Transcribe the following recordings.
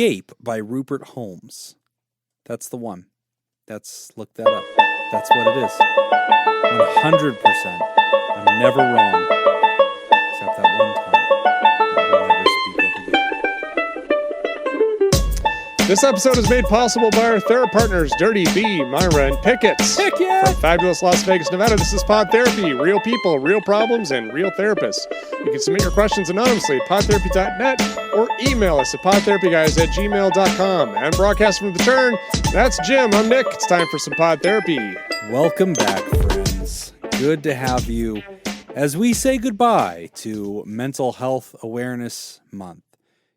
Escape by Rupert Holmes. That's the one. Look that up. That's what it is. 100%. I'm never wrong. Except that one time. That we'll never speak of again. This episode is made possible by our therapy partners, Dirty B, Myra, and Pickett's. Heck yeah! From fabulous Las Vegas, Nevada, this is Pod Therapy. Real people, real problems, and real therapists. You can submit your questions anonymously at podtherapy.net or email us at podtherapyguys@gmail.com. And broadcast from the turn, that's Jim. I'm Nick. It's time for some Pod Therapy. Welcome back, friends. Good to have you as we say goodbye to Mental Health Awareness Month.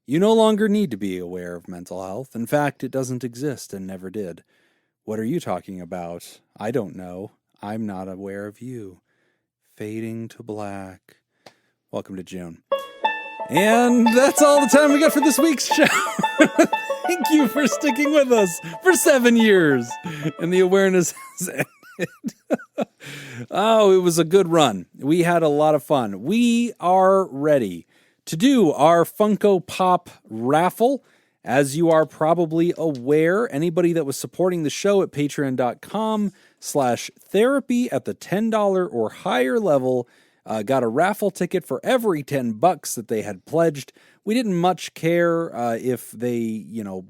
You no longer need to be aware of mental health. In fact, it doesn't exist and never did. What are you talking about? I don't know. I'm not aware of you. Fading to black. Welcome to June. And that's all the time we got for this week's show. Thank you for sticking with us for 7 years. And the awareness has ended. Oh, it was a good run. We had a lot of fun. We are ready to do our Funko Pop raffle. As you are probably aware, anybody that was supporting the show at patreon.com/therapy at the $10 or higher level got a raffle ticket for every $10 that they had pledged. We didn't much care if they,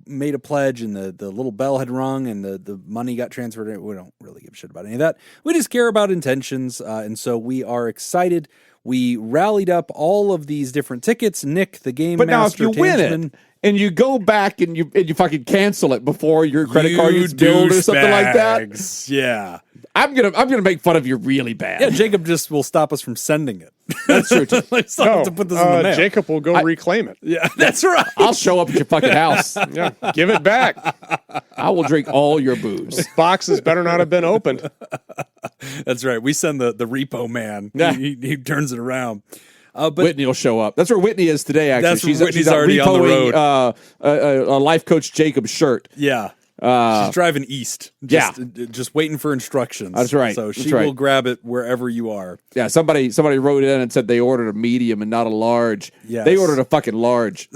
made a pledge and the little bell had rung and the money got transferred. We don't really give a shit about any of that. We just care about intentions, and so we are excited. We rallied up all of these different tickets. Nick, the game master, but now if you win it and you go back and you fucking cancel it before your credit card gets billed or something like that, yeah, I'm gonna make fun of you really bad. Yeah, Jacob just will stop us from sending it. That's true too. To put this in the mail. Jacob will go reclaim it. Yeah, that's right. I'll show up at your fucking house. Yeah, give it back. I will drink all your booze. Those boxes better not have been opened. That's right. We send the repo man. Yeah. He turns it around. But Whitney will show up. That's where Whitney is today, actually. Whitney's already on the road. A Life Coach Jacob shirt. Yeah. She's driving east. Just waiting for instructions. That's right. So she will grab it wherever you are. Yeah, somebody wrote in and said they ordered a medium and not a large. Yes. They ordered a fucking large.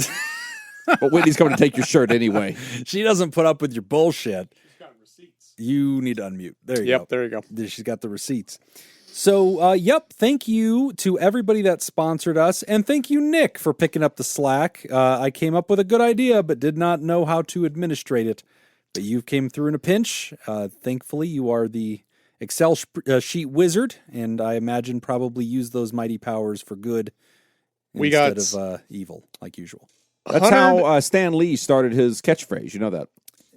But Whitney's coming to take your shirt anyway. She doesn't put up with your bullshit. She's got receipts. You need to unmute. There you go. There you go. She's got the receipts. So, thank you to everybody that sponsored us, and thank you, Nick, for picking up the slack. I came up with a good idea, but did not know how to administrate it. But you came through in a pinch. Thankfully, you are the Excel sheet wizard, and I imagine probably use those mighty powers for good instead of evil, like usual. That's how Stan Lee started his catchphrase. You know that.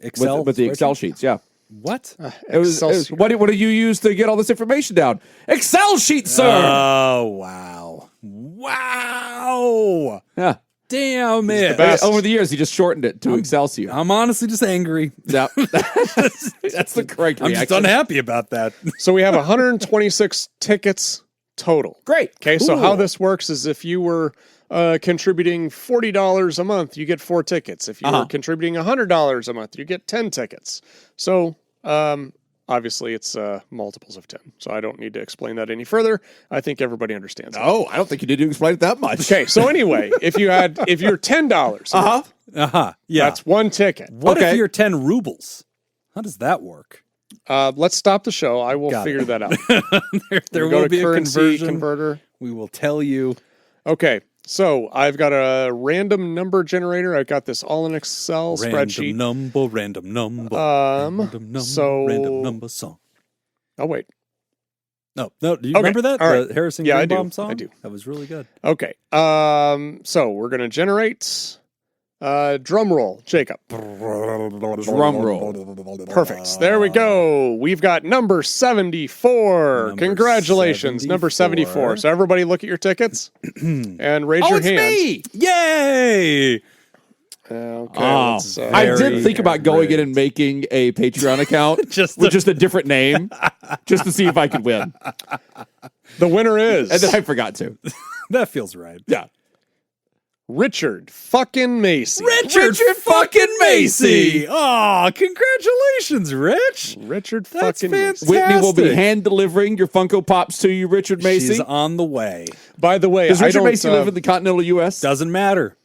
Excel? With the Excel sheets, yeah. What? It was what do you use to get all this information down? Excel sheets, sir. Oh, wow. Wow. Yeah. Damn it. Over the years, he just shortened it to Excelsior. I'm honestly just angry. Yeah. That's the correct reaction. I'm just unhappy about that. So we have 126 tickets total. Great. Okay, so how this works is if you were contributing $40 a month, you get 4 tickets. If you were contributing $100 a month, you get 10 tickets. So obviously it's multiples of 10. So I don't need to explain that any further. I think everybody understands. Oh, I don't think you need to explain it that much. Okay, so anyway, if you're $10 a month, yeah, that's 1 ticket. What if you're 10 rubles? How does that work? Let's stop the show. I will figure that out. there will be a converter. We will tell you. Okay. So I've got a random number generator. I've got this all in Excel spreadsheet. Random number song. Oh, wait. No. Do you remember that? All right. The Harrison Greenbaum song? I do. That was really good. Okay. So we're going to generate drum roll, Jacob. Drum roll. Perfect. There we go. We've got number 74. Congratulations, number 74. So everybody look at your tickets and raise your hands. Me! Yay! Okay. I did think about going in and making a Patreon account with just a different name, just to see if I could win. The winner is... And then I forgot to. That feels right. Yeah. Richard fucking Macy. Richard fucking Macy. Oh, congratulations, Rich. Richard That's fucking fantastic. Macy. Whitney will be hand delivering your Funko Pops to you, Richard Macy. She's on the way. By the way, Does Richard Macy live in the continental U.S.? Doesn't matter.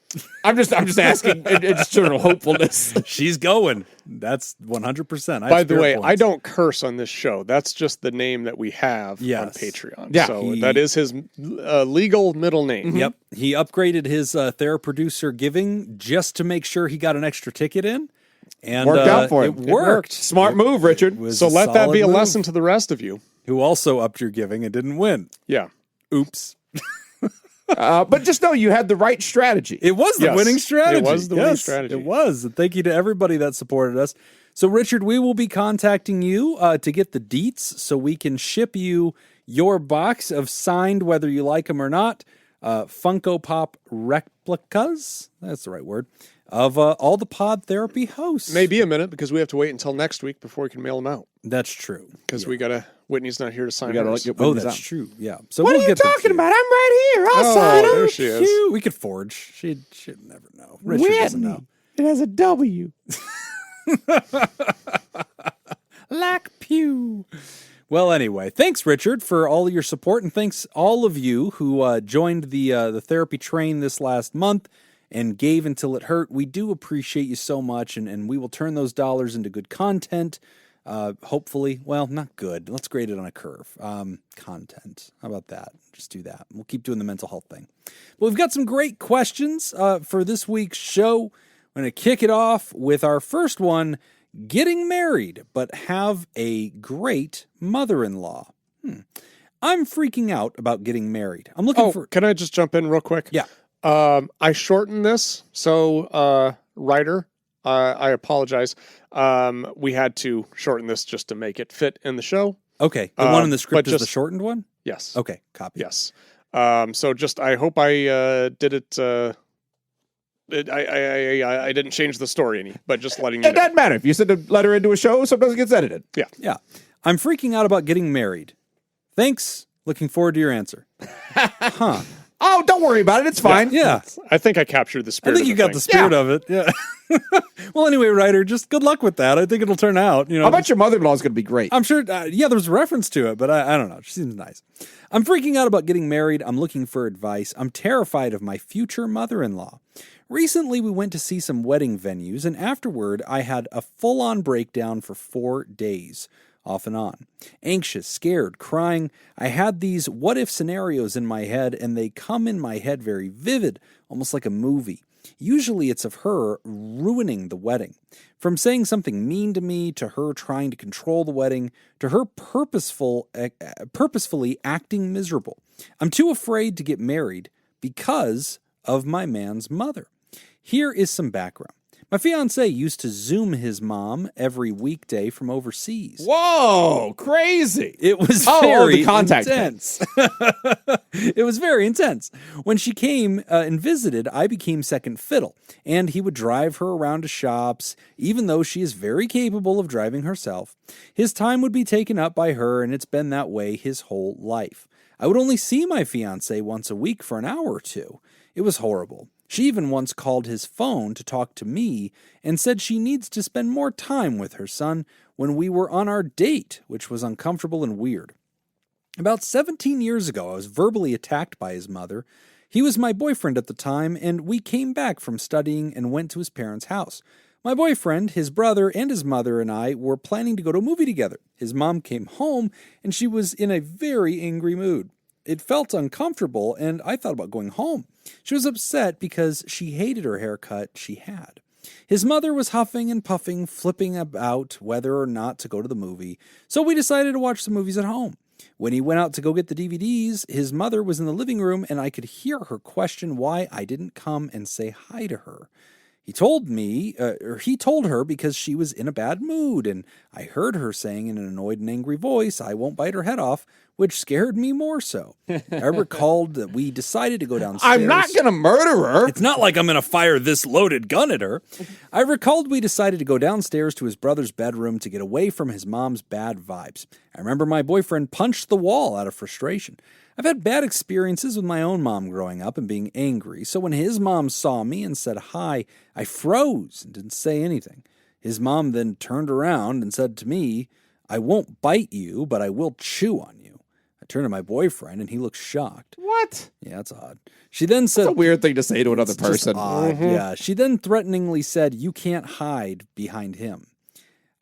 I'm just asking. It's general hopefulness. She's going. That's 100%. By the way, I don't curse on this show. That's just the name that we have on Yes. Patreon. Yeah, So that is his legal middle name. Yep. He upgraded his TheraProducer giving just to make sure he got an extra ticket in. And Worked out for him. It worked. Smart move, Richard. It was So a let that be a solid move. lesson to the rest of you. Who also upped your giving and didn't win. Yeah. Oops. But just know you had the right strategy. It was the Yes, winning strategy. it was the winning strategy. It was. And thank you to everybody that supported us. So, Richard, we will be contacting you to get the deets so we can ship you your box of signed, whether you like them or not, Funko Pop replicas. That's the right word. Of all the Pod Therapy hosts. Maybe a minute because we have to wait until next week before we can mail them out. That's true. Because Whitney's not here to sign gotta hers. get Oh, Whitney's that's out. true. Yeah. So What we'll are you get them to talking about? I'm right here. I'll sign Oh, them. there she is. Phew, we could forge. She'd never know. Richard doesn't know. It has a W. Like pew. Well, anyway, thanks, Richard, for all of your support, and thanks all of you who joined the therapy train this last month and gave until it hurt. We do appreciate you so much, and we will turn those dollars into good content. Hopefully, well, not good. Let's grade it on a curve. Content. How about that? Just do that. We'll keep doing the mental health thing. But we've got some great questions for this week's show. I'm going to kick it off with our first one. Getting married, but have a great mother-in-law. I'm freaking out about getting married. I'm looking for... Can I just jump in real quick? Yeah. I shortened this. So, writer, I apologize. We had to shorten this just to make it fit in the show. Okay. The one in the script but is the just- shortened one? Yes. Okay. Copy. Yes. So just, I hope I did it... I didn't change the story any, but just letting you It know. doesn't matter. If you send a letter into a show, sometimes it gets edited. Yeah. I'm freaking out about getting married. Thanks. Looking forward to your answer. Huh. Oh, don't worry about it. It's fine. Yeah. I think I captured the I spirit. think you of got thing. the spirit of it. Yeah. Well, anyway, writer, just good luck with that. I think it'll turn out. You know, I bet your mother-in-law is going to be great. I'm sure. Yeah, there's a reference to it, but I don't know. She seems nice. I'm freaking out about getting married. I'm looking for advice. I'm terrified of my future mother-in-law. Recently, we went to see some wedding venues, and afterward, I had a full-on breakdown for 4 days, off and on. Anxious, scared, crying. I had these what-if scenarios in my head, and they come in my head very vivid, almost like a movie. Usually it's of her ruining the wedding. From saying something mean to me, to her trying to control the wedding, to her purposefully acting miserable. I'm too afraid to get married because of my man's mother. Here is some background. My fiancé used to Zoom his mom every weekday from overseas. Whoa, crazy. It was Oh, very the contact intense. It was very intense. When she came and visited, I became second fiddle, and he would drive her around to shops, even though she is very capable of driving herself. His time would be taken up by her, and it's been that way his whole life. I would only see my fiancé once a week for an hour or two. It was horrible. She even once called his phone to talk to me and said she needs to spend more time with her son when we were on our date, which was uncomfortable and weird. About 17 years ago, I was verbally attacked by his mother. He was my boyfriend at the time, and we came back from studying and went to his parents' house. My boyfriend, his brother, and his mother and I were planning to go to a movie together. His mom came home, and she was in a very angry mood. It felt uncomfortable, and I thought about going home. She was upset because she hated her haircut she had. His mother was huffing and puffing, flipping about whether or not to go to the movie, so we decided to watch the movies at home. When he went out to go get the DVDs, his mother was in the living room, and I could hear her question why I didn't come and say hi to her. He told her because she was in a bad mood, and I heard her saying in an annoyed and angry voice, "I won't bite her head off," which scared me more so. I recalled that we decided to go downstairs. I'm not going to murder her. It's not like I'm going to fire this loaded gun at her. I recalled we decided to go downstairs to his brother's bedroom to get away from his mom's bad vibes. I remember my boyfriend punched the wall out of frustration. I've had bad experiences with my own mom growing up and being angry, so when his mom saw me and said hi, I froze and didn't say anything. His mom then turned around and said to me, "I won't bite you, but I will chew on you." I turned to my boyfriend, and he looked shocked. What? Yeah, that's odd. She then said... That's a weird thing to say to another It's just person. odd, yeah. She then threateningly said, "You can't hide behind him."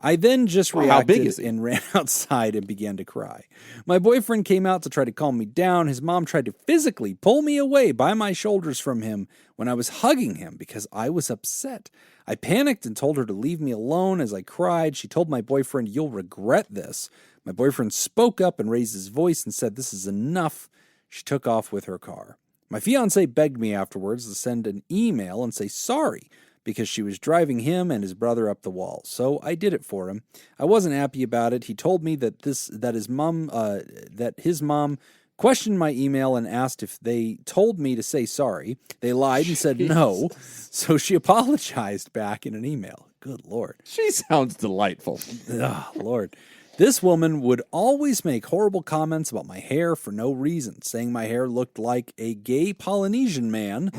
I then just Well, how big reacted is he? and ran outside and began to cry. My boyfriend came out to try to calm me down. His mom tried to physically pull me away by my shoulders from him when I was hugging him because I was upset. I panicked and told her to leave me alone. As I cried, she told my boyfriend, "You'll regret this." My boyfriend spoke up and raised his voice and said, "This is enough." She took off with her car. My fiance begged me afterwards to send an email and say sorry because she was driving him and his brother up the wall. So I did it for him. I wasn't happy about it. He told me that his mom questioned my email and asked if they told me to say sorry. They lied and said no. So she apologized back in an email. Good Lord. She sounds delightful. Oh, Lord. This woman would always make horrible comments about my hair for no reason, saying my hair looked like a gay Polynesian man.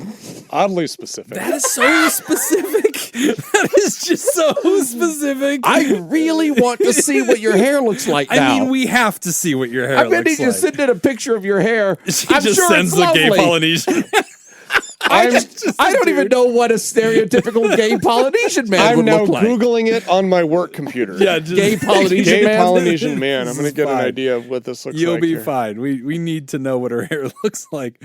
Oddly specific. That is so specific. That is just so specific. I really want to see what your hair looks like now. I mean, we have to see what your hair I bet looks you like. send in a picture of your hair. She I'm just sure sends it's the gay lovely. Polynesian. I don't even know what a stereotypical gay Polynesian man I'm would now look like. Googling it on my work computer. Yeah, just, Gay Polynesian Gay man. Polynesian man. I'm going to get an fine. idea of what this looks You'll like. be here. fine. We need to know what her hair looks like.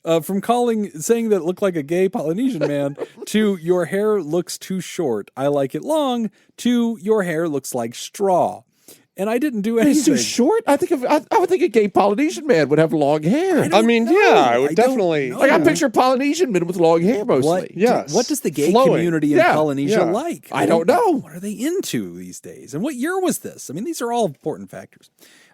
From saying that it looked like a gay Polynesian man to your hair looks too short, I like it long, to your hair looks like straw. And I didn't do He's anything. too short. I would think a gay Polynesian man would have long hair. I mean, yeah, I would definitely. know. Like I picture Polynesian men with long hair mostly. What? Yes. What does the gay Flowing. community in Yeah, Polynesia yeah. like? I don't know. What are they into these days? And what year was this? I mean, these are all important factors.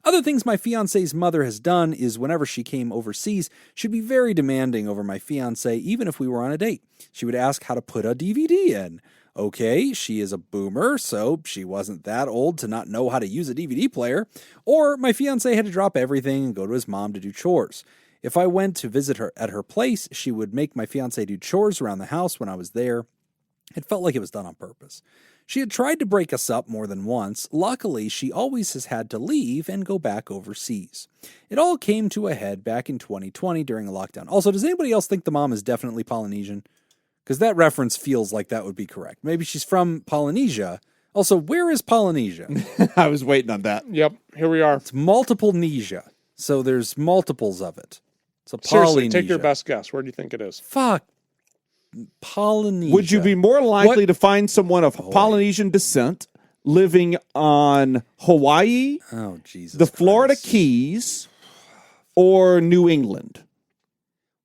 Other things my fiance's mother has done is whenever she came overseas, she'd be very demanding over my fiance, even if we were on a date. She would ask how to put a DVD in. Okay, she is a boomer, so she wasn't that old to not know how to use a DVD player. Or my fiance had to drop everything and go to his mom to do chores. If I went to visit her at her place, she would make my fiance do chores around the house when I was there. It felt like it was done on purpose. She had tried to break us up more than once. Luckily, she always has had to leave and go back overseas. It all came to a head back in 2020 during a lockdown. Also, does anybody else think the mom is definitely Polynesian? Because that reference feels like that would be correct. Maybe she's from Polynesia. Also, where is Polynesia? I was waiting on that. Yep, here we are. It's multiple Nesia. So there's multiples of it. So Seriously, Polynesia. take your best guess. Where do you think it is? Fuck. Polynesia. Would you be more likely to find someone of Polynesian descent living on Hawaii, Oh, Jesus. the Florida Christ. Keys, or New England?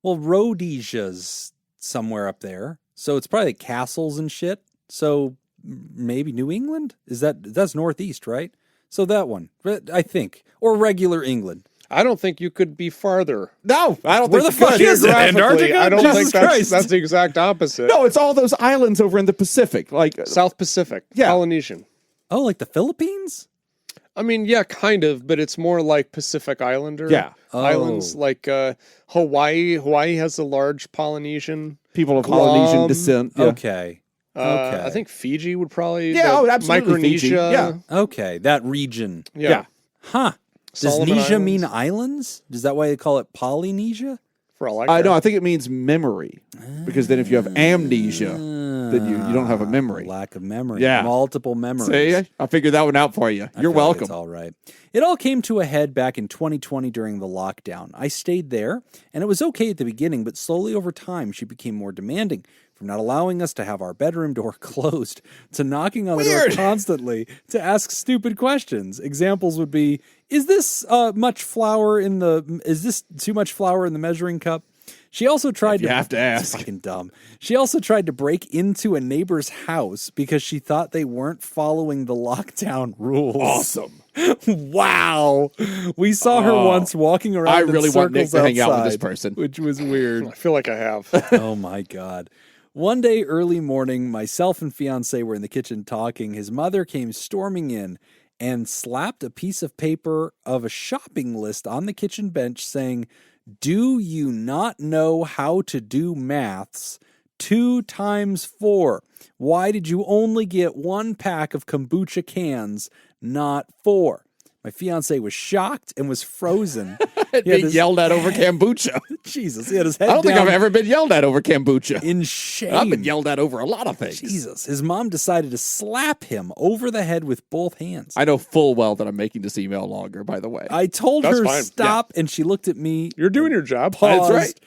Well, Rhodesia's somewhere up there. So it's probably like castles and shit. So maybe New England? That's northeast, right? So that one, I think. Or regular England. I don't think you could be farther. No, I don't Where think the you fuck could. is it? Geographically, Antarctica? I don't Jesus think Christ. that's the exact opposite. No, it's all those islands over in the Pacific. Like South Pacific, Yeah. Polynesian. Oh, like the Philippines? I mean, yeah, kind of, but it's more like Pacific Islander. Yeah. Islands Oh. like Hawaii. Hawaii has a large Polynesian. people of Guam. Polynesian descent. Yeah. Okay. Okay. I think Fiji would probably. Yeah, the oh, absolutely, Micronesia. Fiji, yeah. Okay. That region. Yeah. Huh. Does Solomon Nesia mean Islands. islands? Is that why they call it Polynesia? For all I I care. know. I think it means memory, because then if you have amnesia, then you don't have a memory. Lack of memory. Yeah. Multiple memories. See, I figured that one out for you. I You're feel like welcome. It's all right. It all came to a head back in 2020 during the lockdown. I stayed there, and it was okay at the beginning, but slowly over time, she became more demanding, from not allowing us to have our bedroom door closed to knocking on the door constantly to ask stupid questions. Examples would be, is this too much flour in the measuring cup? She also tried You have to It's ask. fucking dumb. She also tried to break into a neighbor's house because she thought they weren't following the lockdown rules. Awesome. Wow. We saw her once walking around I in really want Nick circles to hang out with this outside, person. which was weird. I feel like I have. Oh my God. One day early morning, myself and fiance were in the kitchen talking. His mother came storming in and slapped a piece of paper of a shopping list on the kitchen bench saying, "Do you not know how to do maths? 2 times 4. Why did you only get 1 pack of kombucha cans, not 4?" My fiance was shocked and was frozen. Being yelled at over kombucha. Jesus, he had his head I don't think down I've ever been yelled at over kombucha. in shame. I've been yelled at over a lot of things. Jesus. His mom decided to slap him over the head with both hands. I know full well that I'm making this email longer, by the way. I told That's her fine. stop, and she looked at me. You're doing your job. Paused, That's right.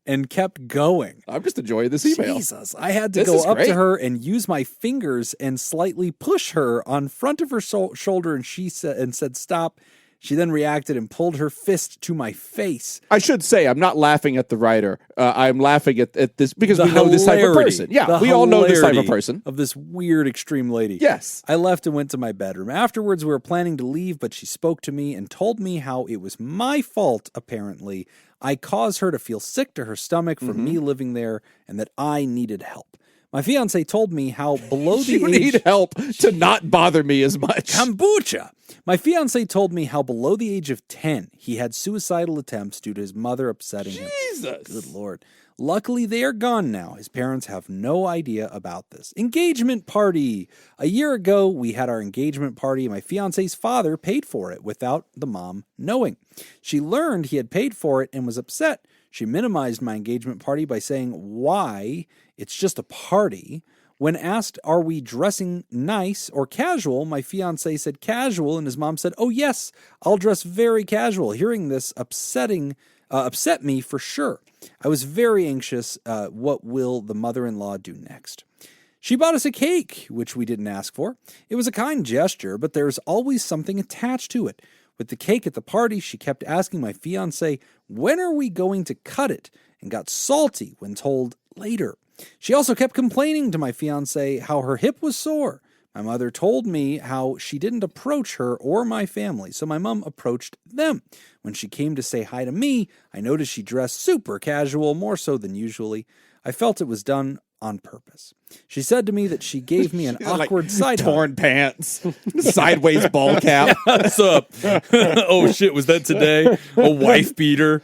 and kept going. I'm just enjoying this email. Jesus. I had to This go is up great. to her and use my fingers and slightly push her on front of her shoulder, and she said stop. She then reacted and pulled her fist to my face. I should say I'm not laughing at the writer. I'm laughing at this because we know this type of person. Yeah, we all know this type of person. Of this weird extreme lady. Yes. I left and went to my bedroom. Afterwards, we were planning to leave, but she spoke to me and told me how it was my fault, apparently. I caused her to feel sick to her stomach from me living there and that I needed help. My fiance told me how below the You age... need help to not bother me as much. Kombucha! My fiance told me how below the age of 10, he had suicidal attempts due to his mother upsetting him. Jesus. Good Lord. Luckily, they are gone now. His parents have no idea about this. Engagement party. A year ago, we had our engagement party. My fiance's father paid for it without the mom knowing. She learned he had paid for it and was upset. She minimized my engagement party by saying, why? It's just a party. When asked, are we dressing nice or casual? My fiance said casual, and his mom said, oh yes, I'll dress very casual. Hearing this upset me for sure. I was very anxious. What will the mother-in-law do next? She bought us a cake, which we didn't ask for. It was a kind gesture, but there's always something attached to it. With the cake at the party, she kept asking my fiancé, when are we going to cut it? And got salty when told later. She also kept complaining to my fiancé how her hip was sore. My mother told me how she didn't approach her or my family, so my mom approached them. When she came to say hi to me, I noticed she dressed super casual, more so than usually. I felt it was done on purpose. She said to me that she gave me an awkward side torn pants, sideways ball cap. What's up? Oh shit, was that today? A wife beater.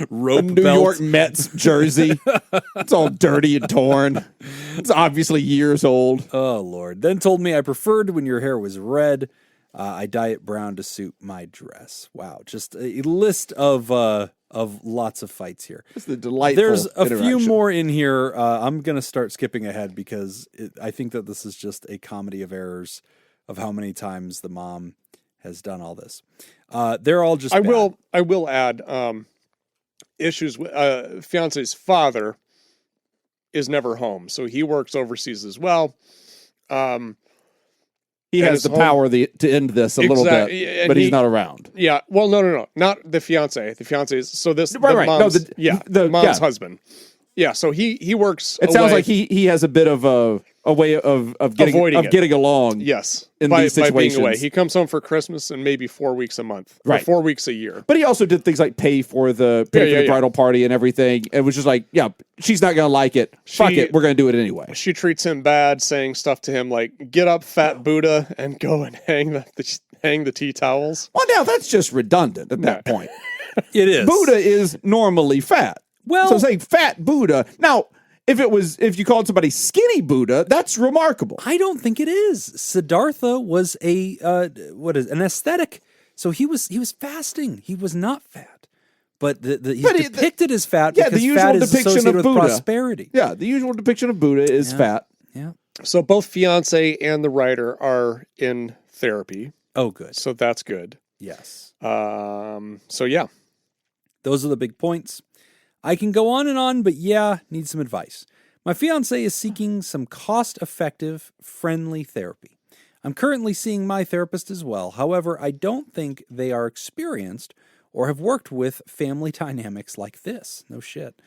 Rope New belt. York Mets jersey. It's all dirty and torn. It's obviously years old. Oh Lord. Then told me I preferred when your hair was red. I dye it brown to suit my dress. Wow, just a list of lots of fights here. It's the delightful There's a few interaction. more in here. I'm going to start skipping ahead because I think that this is just a comedy of errors of how many times the mom has done all this. They're all just I bad. will add issues with fiance's father is never home, so he works overseas as well. He and has his the power to end this a little bit, and but he's he- not around. Yeah, well, no, not the fiance. The fiance is so this Right, the right. No, mom's, the- mom's yeah. husband. Yeah, so he works. It sounds away. like he has a bit of a way of getting Avoiding it. getting along. yes in by, these by being away. situations. He comes home for Christmas and maybe 4 weeks a month, or Right. 4 weeks a year. But he also did things like pay for the bridal party and everything. It was just like, yeah, she's not going to like it. Fuck it, we're going to do it anyway. She treats him bad, saying stuff to him like "Get up, fat Buddha, and go and hang the tea towels." Well, now that's just redundant at that point. It is. Buddha is normally fat. Well- so saying fat Buddha. Now, if you called somebody skinny Buddha, that's remarkable. I don't think it is. Siddhartha was an aesthetic. So he was fasting. He was not fat. But he's depicted as fat yeah, because the usual fat is depiction associated of with Buddha. prosperity. Yeah, the usual depiction of Buddha is fat. Yeah. So both fiance and the writer are in therapy, Oh, good. so that's good. Yes. So yeah, Those are the big points. I can go on and on, but yeah, need some advice. My fiance is seeking some cost-effective, friendly therapy. I'm currently seeing my therapist as well. However, I don't think they are experienced or have worked with family dynamics like this. No shit.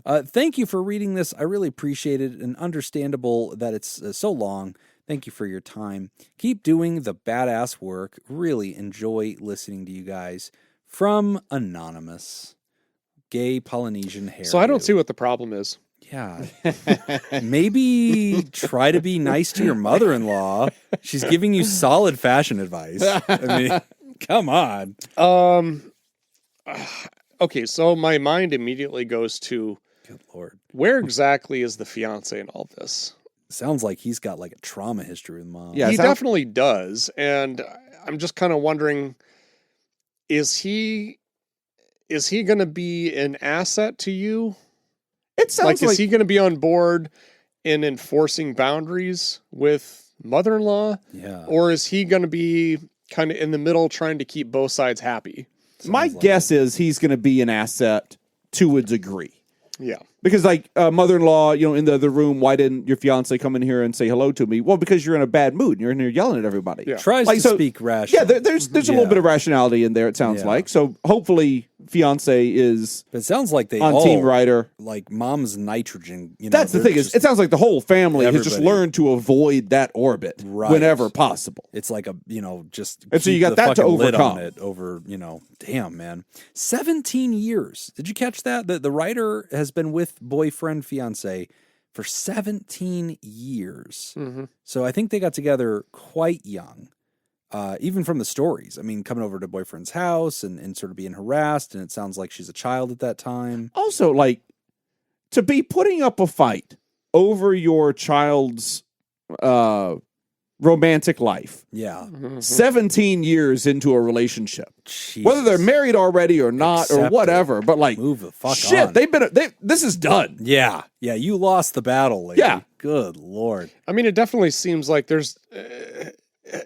Thank you for reading this. I really appreciate it, and understandable that it's so long. Thank you for your time. Keep doing the badass work. Really enjoy listening to you guys. From Anonymous. Gay Polynesian hair. so I don't see what the problem is. Yeah. Maybe try to be nice to your mother-in-law. She's giving you solid fashion advice. I mean, come on. Okay, so my mind immediately goes to Good Lord. where exactly is the fiance in all this? Sounds like he's got like a trauma history with mom. Yeah, he definitely does. And I'm just kind of wondering, is he going to be an asset to you? It sounds like is he going to be on board in enforcing boundaries with mother-in-law? Yeah. Or is he going to be kind of in the middle trying to keep both sides happy? my guess is he's going to be an asset to a degree. Yeah. Because, like, mother-in-law, in the other room, why didn't your fiance come in here and say hello to me? Well, because you're in a bad mood and you're in here yelling at everybody. Yeah. Tries to speak rational. Yeah, there's a little bit of rationality in there, it sounds like. So hopefully fiance is But it sounds like they on all, team writer. like mom's nitrogen. That's the thing is, it sounds like the whole family has just learned to avoid that orbit whenever possible. It's like just and so you keep got the that to fucking lid overcome. on it over, damn, man. 17 years. Did you catch that? The writer has been with boyfriend, fiance for 17 years. Mm-hmm. So I think they got together quite young. Even from the stories. I mean, coming over to boyfriend's house and sort of being harassed, and it sounds like she's a child at that time. Also, like, to be putting up a fight over your child's romantic life. Yeah. Mm-hmm. 17 years into a relationship. Jesus. Whether they're married already or not Accept or whatever, but like, move the fuck shit, on. this is done. Yeah. Yeah, you lost the battle, lady. Yeah. Good Lord. I mean, it definitely seems like there's...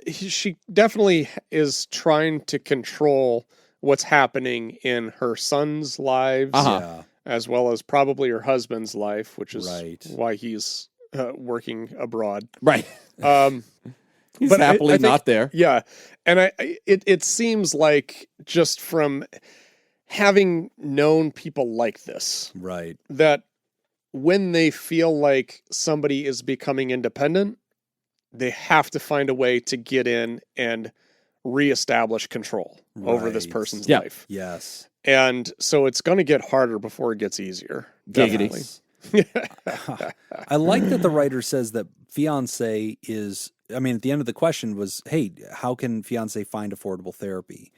she definitely is trying to control what's happening in her son's lives, Yeah. as well as probably her husband's life, which is Right. why he's working abroad. Right. He's But happily I think- not there. Yeah, and it seems like just from having known people like this, Right. that when they feel like somebody is becoming independent, they have to find a way to get in and reestablish control over this Right. person's Yeah. life. Yes. And so it's going to get harder before it gets easier. Giggity. Definitely. I like that the writer says that fiance is, I mean, at the end of the question was, hey, how can fiance find affordable therapy?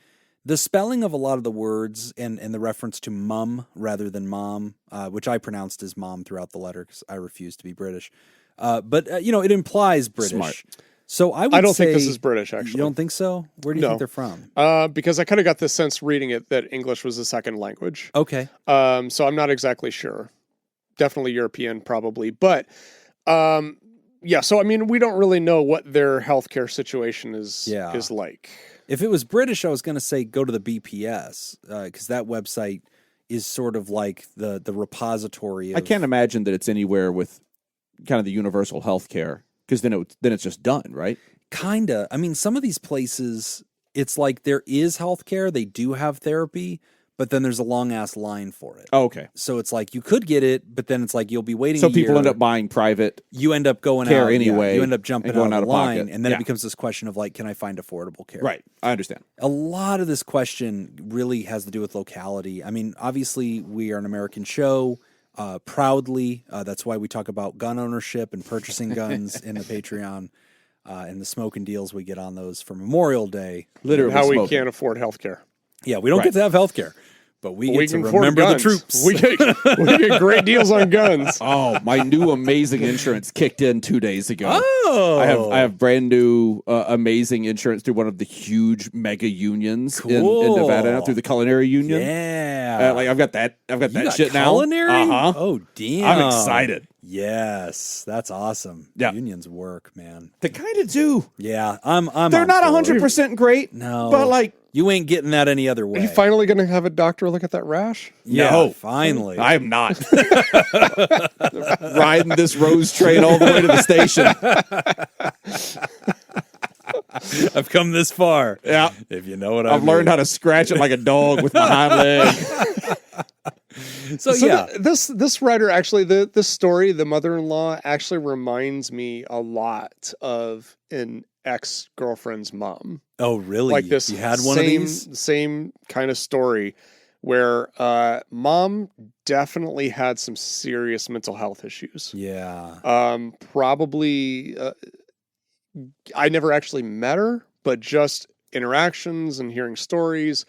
The spelling of a lot of the words and the reference to mum rather than mom, which I pronounced as mom throughout the letter because I refuse to be British. But it implies British. Smart. So I I don't say, think this is British, actually. You don't think so? Where do you No. think they're from? Because I kind of got the sense reading it that English was a second language. Okay. So I'm not exactly sure. Definitely European, probably. But yeah, so I mean, we don't really know what their healthcare situation is like. If it was British, I was going to say go to the BPS because that website is sort of like the repository of... I can't imagine that it's anywhere with kind of the universal health care because then it's just done, right? Kinda. I mean, some of these places, it's like there is healthcare, they do have therapy, but then there's a long ass line for it. Oh, okay. So it's like you could get it, but then it's like you'll be waiting. So a people year. end up buying private. You end up going care out anyway, You end up jumping and going out out of of the line, pocket. and then Yeah. it becomes this question of like, can I find affordable care? Right. I understand. A lot of this question really has to do with locality. I mean, obviously, we are an American show. Proudly, that's why we talk about gun ownership and purchasing guns in the Patreon and the smoking deals we get on those for Memorial Day. Literally How we smoking. can't afford healthcare. Yeah, we don't get to have health care, but we get to can afford remember the guns. troops. We get great deals on guns. Oh, my new amazing insurance kicked in 2 days ago. Oh, I have brand new amazing insurance through one of the huge mega unions in Cool. Nevada through the Culinary Union. Yeah, Like I've got that you that got shit culinary? now. Oh, damn! I'm excited. Yes, that's awesome. Yeah. Unions work, man. They kind of do. Yeah, I'm. They're on not board. 100% great. No, but like you ain't getting that any other way. Are you finally going to have a doctor look at that rash? Yeah, No. finally. I am not riding this rose train all the way to the station. I've come this far. Yeah, If you know what I mean. I've learned how to scratch it like a dog with my hind leg. So yeah, This writer actually, this story, the mother-in-law, actually reminds me a lot of an ex-girlfriend's mom. oh really? Like this, You had one of these? same kind of story where mom definitely had some serious mental health issues. Yeah. Probably, I never actually met her, but just interactions and hearing stories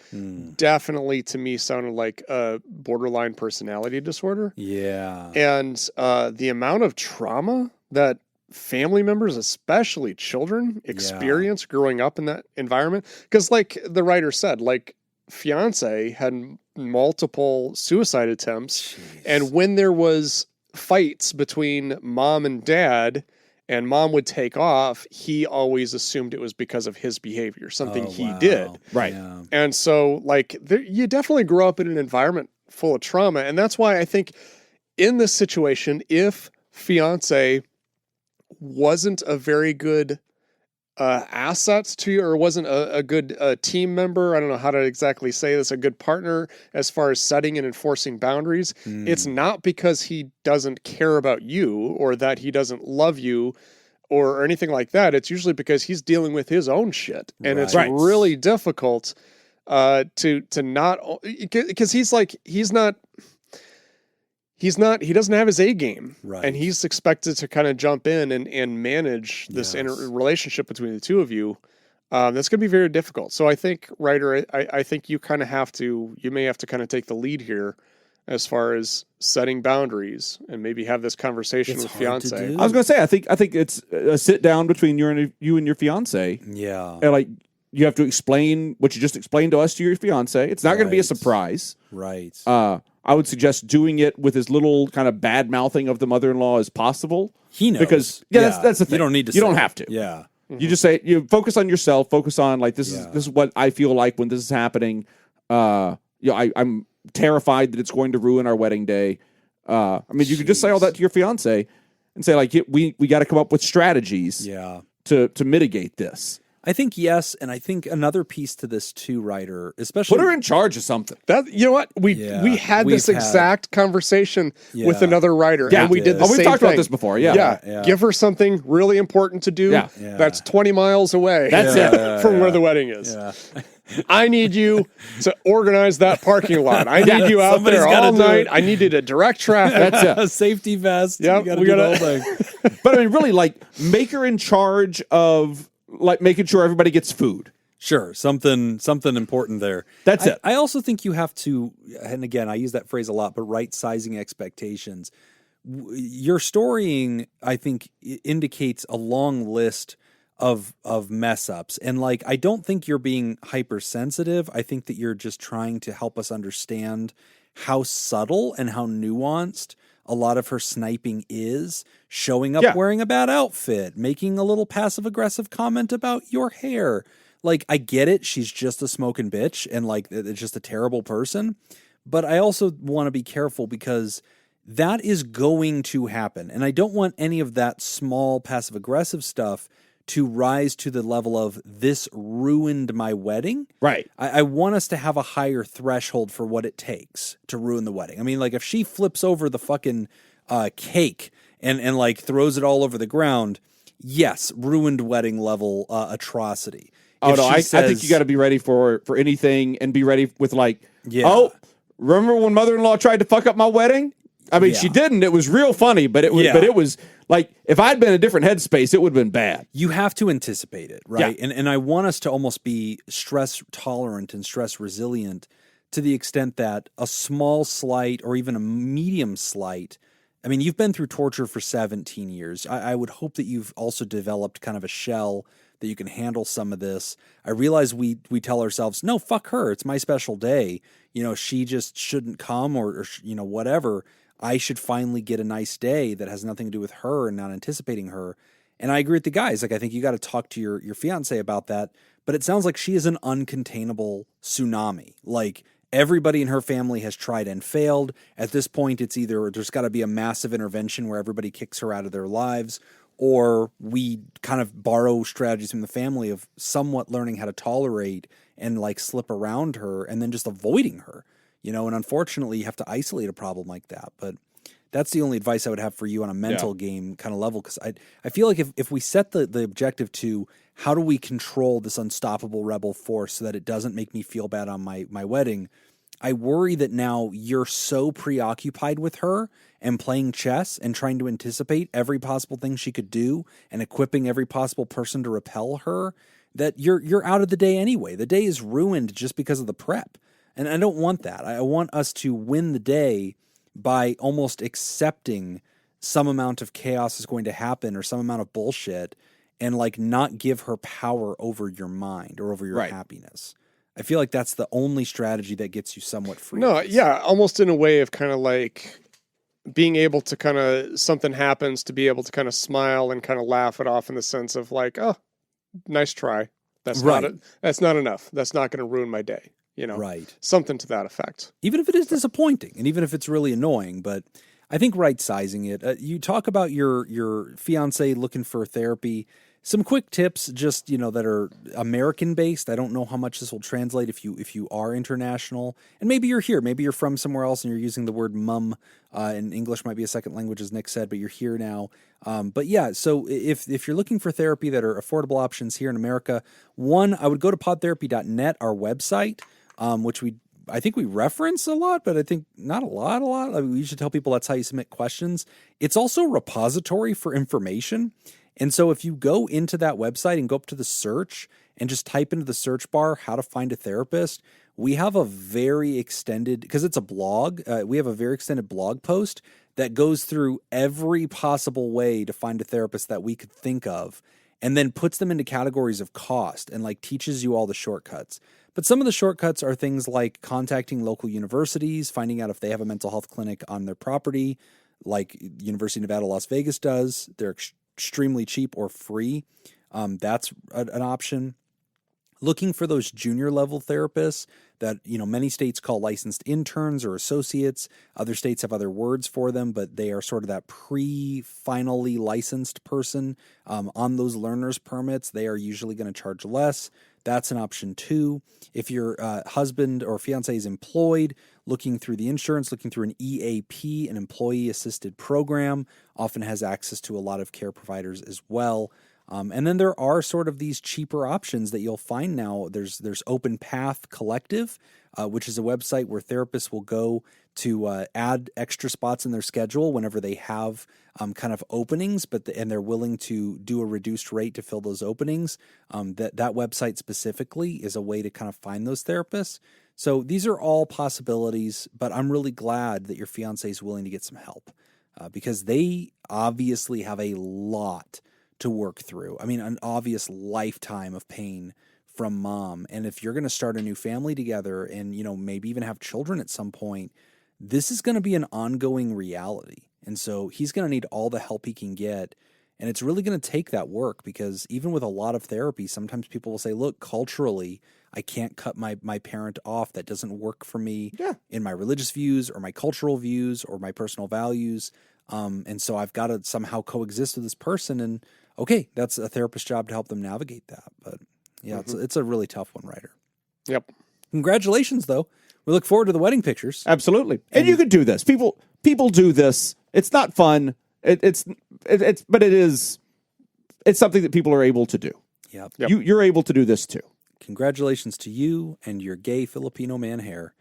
definitely to me sounded like a borderline personality disorder. Yeah. And the amount of trauma that family members, especially children, experience growing up in that environment. Because like the writer said, like fiance had multiple suicide attempts. Jeez. And when there was fights between mom and dad and mom would take off, he always assumed it was because of his behavior, something he did. Right. Yeah. And so like you definitely grow up in an environment full of trauma. And that's why I think in this situation, if fiance wasn't a very good asset to you, or wasn't a good team member, I don't know how to exactly say this, a good partner as far as setting and enforcing boundaries, it's not because he doesn't care about you or that he doesn't love you or anything like that. It's usually because he's dealing with his own shit. And it's really difficult to not, because he doesn't have his A game, and he's expected to kind of jump in and manage this relationship between the two of you. That's going to be very difficult. So I think, writer, I think you may have to kind of take the lead here as far as setting boundaries and maybe have this conversation with fiance. I was going to say, I think it's a sit down between you and your fiance. Yeah. And like, you have to explain what you just explained to us to your fiance. It's not going to be a surprise. Right. I would suggest doing it with as little kind of bad mouthing of the mother-in-law as possible. He knows. Because that's the thing. You don't need to. You don't have to. Yeah. You just say, you focus on yourself, focus on like, this is what I feel like when this is happening. I'm terrified that it's going to ruin our wedding day. I mean, you could just say all that to your fiance and say like, we got to come up with strategies to mitigate this. I think yes, and I think another piece to this too, writer, especially put her in charge of something. That, you know what, we had this exact conversation with another writer, and we did the same thing. We've talked about this before. Yeah. Give her something really important to do. That's 20 miles away. That's it from where the wedding is. I need you to organize that parking lot. I need you out there all night. I need you to direct traffic. That's it. A safety vest. Yep, we got the whole thing. But I mean, really, like, make her in charge of like making sure everybody gets food. Sure, something important there. That's it. I also think you have to, and again, I use that phrase a lot, but right-sizing expectations. Your storying, I think, indicates a long list of mess ups, and like, I don't think you're being hypersensitive. I think that you're just trying to help us understand how subtle and how nuanced a lot of her sniping is. Showing up wearing a bad outfit, making a little passive-aggressive comment about your hair. Like, I get it. She's just a smoking bitch and, like, it's just a terrible person. But I also want to be careful because that is going to happen. And I don't want any of that small passive-aggressive stuff to rise to the level of this ruined my wedding. Right. I want us to have a higher threshold for what it takes to ruin the wedding. I mean, like, if she flips over the fucking cake and like throws it all over the ground, yes, ruined wedding level atrocity. Oh, no, I think you got to be ready for anything and be ready with like, oh, remember when mother-in-law tried to fuck up my wedding? I mean, she didn't. It was real funny, but it was like, if I'd been in a different headspace, it would have been bad. You have to anticipate it, right? Yeah. And I want us to almost be stress tolerant and stress resilient to the extent that a small slight or even a medium slight, I mean, you've been through torture for 17 years. I would hope that you've also developed kind of a shell that you can handle some of this. I realize we tell ourselves, no, fuck her. It's my special day. You know, she just shouldn't come or you know, whatever. I should finally get a nice day that has nothing to do with her and not anticipating her. And I agree with the guys. Like, I think you got to talk to your fiance about that. But it sounds like she is an uncontainable tsunami. Like, everybody in her family has tried and failed. At this point, it's either there's got to be a massive intervention where everybody kicks her out of their lives, or we kind of borrow strategies from the family of somewhat learning how to tolerate and like slip around her and then just avoiding her. You know, and unfortunately, you have to isolate a problem like that. But that's the only advice I would have for you on a mental game kind of level. Because I feel like if we set the objective to how do we control this unstoppable rebel force so that it doesn't make me feel bad on my wedding, I worry that now you're so preoccupied with her and playing chess and trying to anticipate every possible thing she could do and equipping every possible person to repel her that you're out of the day anyway. The day is ruined just because of the prep. And I don't want that. I want us to win the day by almost accepting some amount of chaos is going to happen or some amount of bullshit, and like not give her power over your mind or over your happiness. I feel like that's the only strategy that gets you somewhat free. No, yeah, almost in a way of kind of like being able to kind of, something happens to be able to kind of smile and kind of laugh it off in the sense of like, oh, nice try. That's that's not enough. That's not going to ruin my day. You know, something to that effect. Even if it is disappointing and even if it's really annoying, but I think right sizing it. You talk about your fiance looking for therapy. Some quick tips, just, you know, that are American based. I don't know how much this will translate if you are international, and maybe you're here, maybe you're from somewhere else, and you're using the word mum. And English might be a second language, as Nick said, but you're here now. But yeah, so if you're looking for therapy that are affordable options here in America, one, I would go to podtherapy.net, our website, which I think we reference a lot, but I think not a lot. I mean, we usually tell people that's how you submit questions. It's also a repository for information. And so if you go into that website and go up to the search and just type into the search bar how to find a therapist, we have a very extended, because it's a blog, we have a very extended blog post that goes through every possible way to find a therapist that we could think of, and then puts them into categories of cost and like teaches you all the shortcuts. But some of the shortcuts are things like contacting local universities, finding out if they have a mental health clinic on their property, like University of Nevada, Las Vegas does. They're extremely cheap or free. That's an option. Looking for those junior level therapists that, you know, many states call licensed interns or associates. Other states have other words for them, but they are sort of that pre-finally licensed person on those learner's permits. They are usually going to charge less. That's an option too. If your husband or fiance is employed, looking through the insurance, looking through an EAP, an employee assisted program, often has access to a lot of care providers as well. And then there are sort of these cheaper options that you'll find now. There's Open Path Collective, which is a website where therapists will go to add extra spots in their schedule whenever they have kind of openings, and they're willing to do a reduced rate to fill those openings. That website specifically is a way to kind of find those therapists. So these are all possibilities, but I'm really glad that your fiance is willing to get some help because they obviously have a lot to work through. I mean, an obvious lifetime of pain from mom. And if you're going to start a new family together and, you know, maybe even have children at some point, this is going to be an ongoing reality. And so he's going to need all the help he can get. And it's really going to take that work because even with a lot of therapy, sometimes people will say, look, culturally, I can't cut my parent off. That doesn't work for me in my religious views or my cultural views or my personal values. And so I've got to somehow coexist with this person. And okay, that's a therapist's job to help them navigate that. But yeah, it's a really tough one, Ryder. Yep. Congratulations, though. We look forward to the wedding pictures. Absolutely. And you could do this. People do this. It's not fun. It's something that people are able to do. Yep. You're able to do this too. Congratulations to you and your gay Filipino man hair.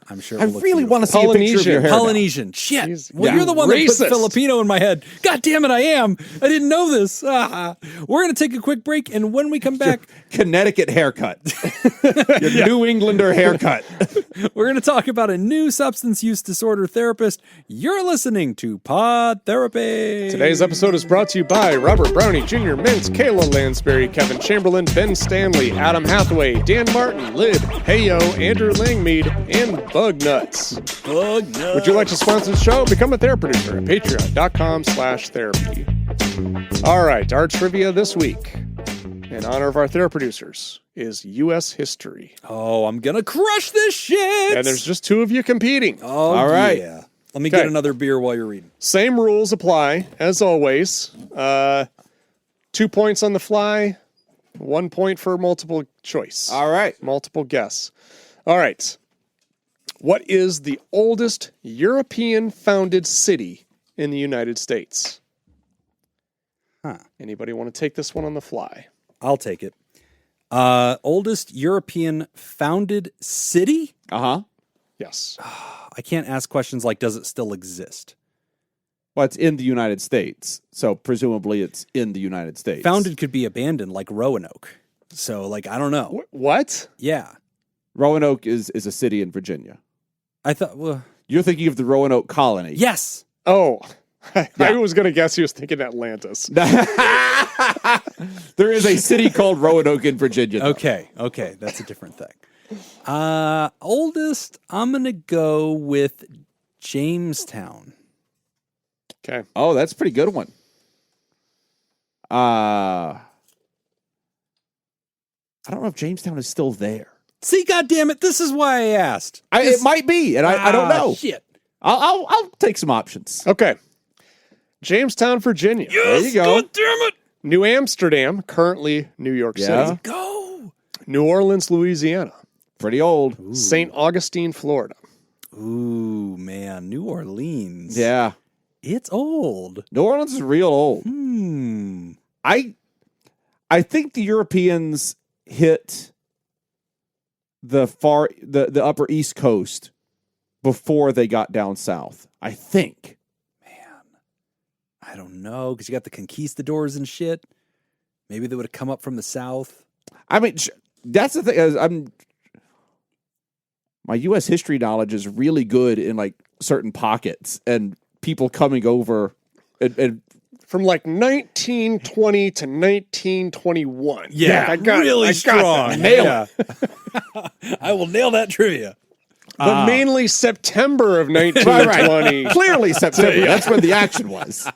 I'm sure. I really want to see a picture of your hair. Polynesian. Shit. You're the one that put Filipino in my head. God damn it, I am. I didn't know this. We're going to take a quick break, and when we come back, Connecticut haircut. Your New Englander haircut. We're going to talk about a new substance use disorder therapist. You're listening to Pod Therapy. Today's episode is brought to you by Robert Brownie Jr., Mintz, Kayla Lansbury, Kevin Chamberlain, Ben Stanley, Adam Hathaway, Dan Martin, Lid, Heyo, Andrew Langmead, and Bug Nuts. Bug Nuts. Would you like to sponsor the show? Become a therapy producer at patreon.com/therapy. All right, our trivia this week, in honor of our therapy producers, is U.S. history. Oh, I'm going to crush this shit. And there's just two of you competing. Oh, all right. Yeah. Let me get another beer while you're reading. Same rules apply, as always. 2 points on the fly, 1 point for multiple choice. All right. Multiple guess. All right. What is the oldest European-founded city in the United States? Anybody want to take this one on the fly? I'll take it. Oldest European-founded city? Uh-huh. Yes. I can't ask questions like, does it still exist? Well, it's in the United States, so presumably it's in the United States. Founded could be abandoned, like Roanoke. So, like, I don't know. What? Yeah. Roanoke is a city in Virginia. I thought, well... You're thinking of the Roanoke colony. Yes! Oh. I was going to guess he was thinking Atlantis. There is a city called Roanoke in Virginia. Though. Okay, that's a different thing. Oldest, I'm gonna go with Jamestown. Okay. Oh, that's a pretty good one. I don't know if Jamestown is still there. See, goddammit, this is why I asked. It might be, and I don't know. Shit. I'll take some options. Okay. Jamestown, Virginia. There you go. God damn it. New Amsterdam, currently New York City. Go. New Orleans, Louisiana. Pretty old. St. Augustine, Florida. Ooh, man, New Orleans. Yeah. It's old. New Orleans is real old. I think the Europeans hit the upper East Coast before they got down south. I think. I don't know, because you got the conquistadors and shit. Maybe they would have come up from the south. I mean, that's the thing. My U.S. history knowledge is really good in like certain pockets and people coming over and from like 1920 to 1921. Yeah, I got really strong. Nail it. I will nail that trivia. But mainly September of 1920. Clearly September. That's when the action was.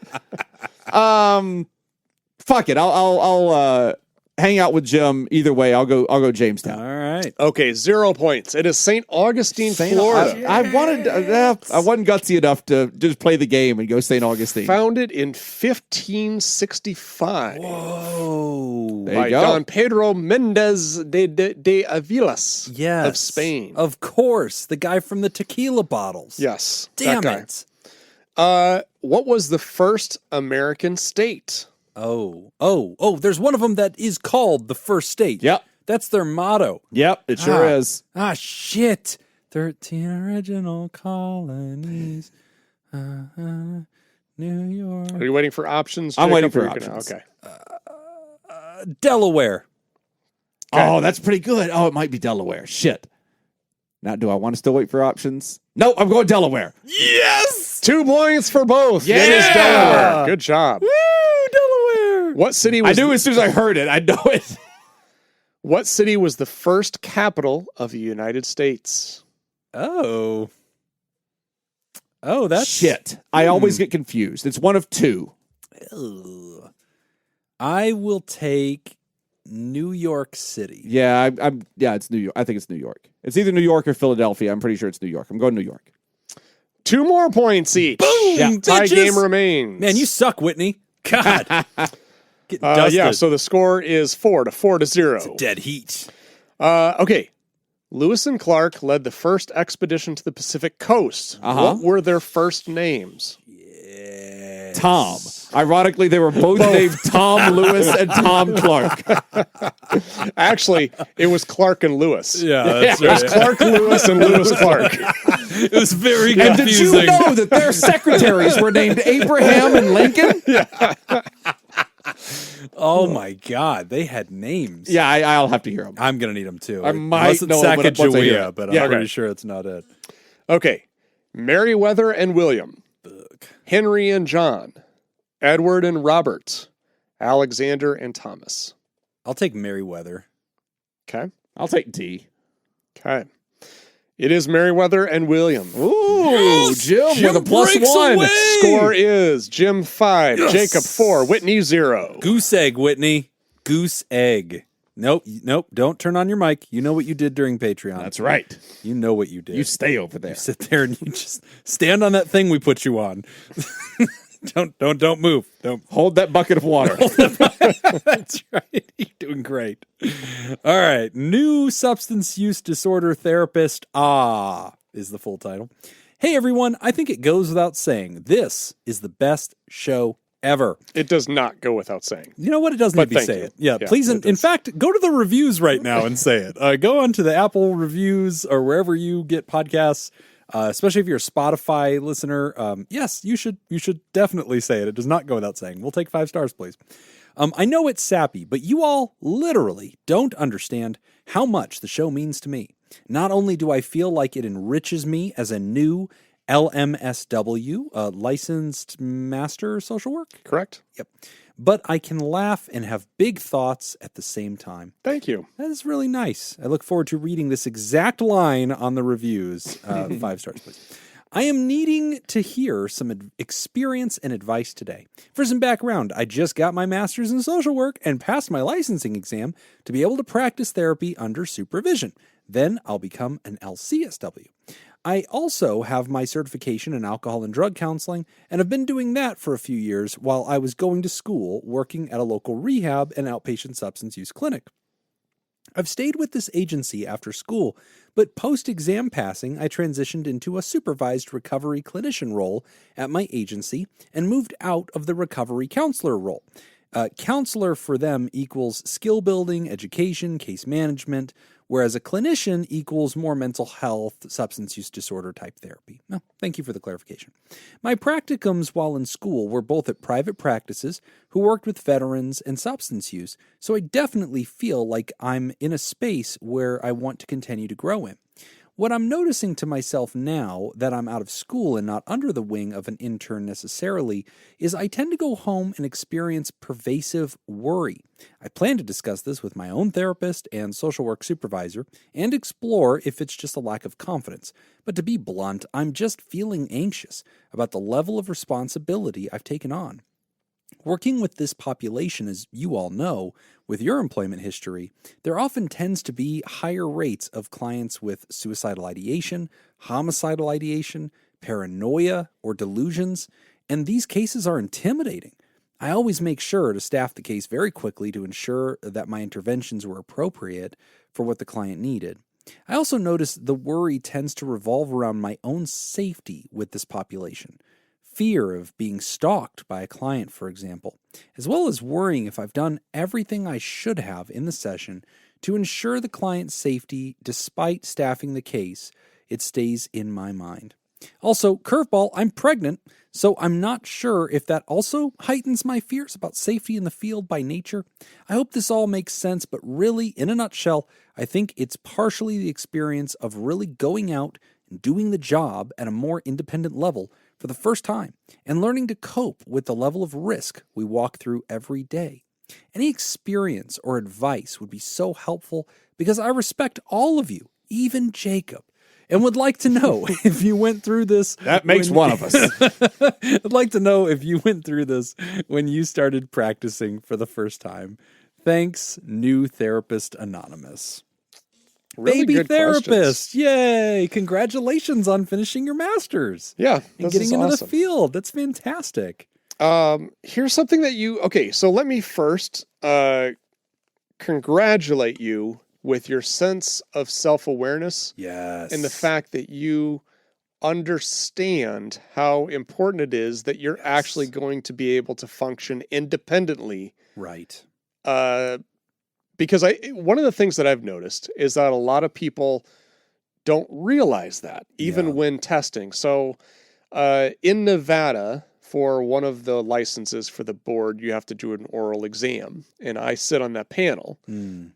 Fuck it. I'll hang out with Jim either way. I'll go Jamestown. All right. Okay, 0 points. It is St. Augustine, Florida. I wasn't gutsy enough to just play the game and go St. Augustine. Founded in 1565. Whoa. There By you go. Don Pedro Mendez de Avilas Yes. of Spain. Of course. The guy from the tequila bottles. Yes. Damn that guy. it. What was the first American state? Oh, there's one of them that is called the first state. Yep. That's their motto. Yep, it sure is. Shit. 13 original colonies. New York. Are you waiting for options? I'm Jacob, waiting for or you options. Okay. Delaware. Oh, that's pretty good. Oh, it might be Delaware. Shit. Now, do I want to still wait for options? No, I'm going Delaware. Yes! 2 points for both. Yeah! It is Delaware. Good job. Woo, Delaware. What city I was knew as soon as I heard it. I know it. What city was the first capital of the United States? Oh, that's Shit. I always get confused. It's one of two. Ugh. I will take New York City. Yeah, it's New York. I think it's New York. It's either New York or Philadelphia. I'm pretty sure it's New York. I'm going New York. 2 more points each. Boom, Yeah. Tie bitches. game remains. Man, you suck, Whitney. God. Getting dusted. Yeah, so the score is 4-0. Dead heat. Okay. Lewis and Clark led the first expedition to the Pacific coast. What were their first names? Tom. Ironically, they were both named Tom Lewis and Tom Clark. Actually, it was Clark and Lewis. Yeah, that's It was Clark Lewis and Lewis Clark. It was very And did confusing. you know that their secretaries were named Abraham and Lincoln? Oh my God, they had names. Yeah, I'll have to hear them. I'm gonna need them too. I might Unless it's know 'em once I hear Sacagawea, it. but Yeah, I'm pretty right. sure it's not it. Okay. Meriwether and William. Henry and John. Edward and Robert. Alexander and Thomas. I'll take Meriwether. Okay. I'll take D. Okay. It is Meriwether and William. Ooh, Jim Jim with a +1. breaks away. Score is Jim 5, Jacob 4, Whitney 0. Goose egg, Whitney. Goose egg. Nope. Don't turn on your mic. You know what you did during Patreon. That's right. You know what you did. You stay over there. You sit there and you just stand on that thing we put you on. Don't move. Don't. Hold that bucket of water. That's right. You're doing great. All right. New substance use disorder therapist. Is the full title. Hey, everyone. I think it goes without saying. This is the best show ever. It does not go without saying. You know what? It doesn't need But to be thank say you. it. Yeah, Yeah, please. it In does. fact, go to the reviews right now and say it. Go onto the Apple reviews or wherever you get podcasts. Especially if you're a Spotify listener, yes, you should definitely say it. It does not go without saying. We'll take 5 stars, please. I know it's sappy, but you all literally don't understand how much the show means to me. Not only do I feel like it enriches me as a new LMSW, licensed master social work. Correct. Yep. But I can laugh and have big thoughts at the same time. Thank you. That is really nice. I look forward to reading this exact line on the reviews. 5 stars, please. I am needing to hear some experience and advice today. For some background, I just got my master's in social work and passed my licensing exam to be able to practice therapy under supervision. Then I'll become an LCSW. I also have my certification in alcohol and drug counseling and have been doing that for a few years while I was going to school, working at a local rehab and outpatient substance use clinic. I've stayed with this agency after school, but post-exam passing, I transitioned into a supervised recovery clinician role at my agency and moved out of the recovery counselor role. Counselor for them equals skill building, education, case management, whereas a clinician equals more mental health, substance use disorder type therapy. No, thank you for the clarification. My practicums while in school were both at private practices who worked with veterans and substance use, so I definitely feel like I'm in a space where I want to continue to grow in. What I'm noticing to myself now that I'm out of school and not under the wing of an intern necessarily is I tend to go home and experience pervasive worry. I plan to discuss this with my own therapist and social work supervisor and explore if it's just a lack of confidence. But to be blunt, I'm just feeling anxious about the level of responsibility I've taken on. Working with this population, as you all know, with your employment history, there often tends to be higher rates of clients with suicidal ideation, homicidal ideation, paranoia, or delusions, and these cases are intimidating. I always make sure to staff the case very quickly to ensure that my interventions were appropriate for what the client needed. I also notice the worry tends to revolve around my own safety with this population. Fear of being stalked by a client, for example, as well as worrying if I've done everything I should have in the session to ensure the client's safety despite staffing the case. It stays in my mind. Also, curveball, I'm pregnant, so I'm not sure if that also heightens my fears about safety in the field by nature. I hope this all makes sense, but really, in a nutshell, I think it's partially the experience of really going out and doing the job at a more independent level for the first time, and learning to cope with the level of risk we walk through every day. Any experience or advice would be so helpful because I respect all of you, even Jacob, and would like to know if you went through this. That makes one of us. I'd like to know if you went through this when you started practicing for the first time. Thanks, New Therapist Anonymous. Really Baby good therapist. questions. Yay. Congratulations on finishing your master's. Yeah, And this getting is into awesome. the field. That's fantastic. Here's something that okay, so let me first congratulate you with your sense of self-awareness Yes. and the fact that you understand how important it is that you're actually going to be able to function independently. Right. Because one of the things that I've noticed is that a lot of people don't realize that, even when testing. So in Nevada, for one of the licenses for the board, you have to do an oral exam. And I sit on that panel. And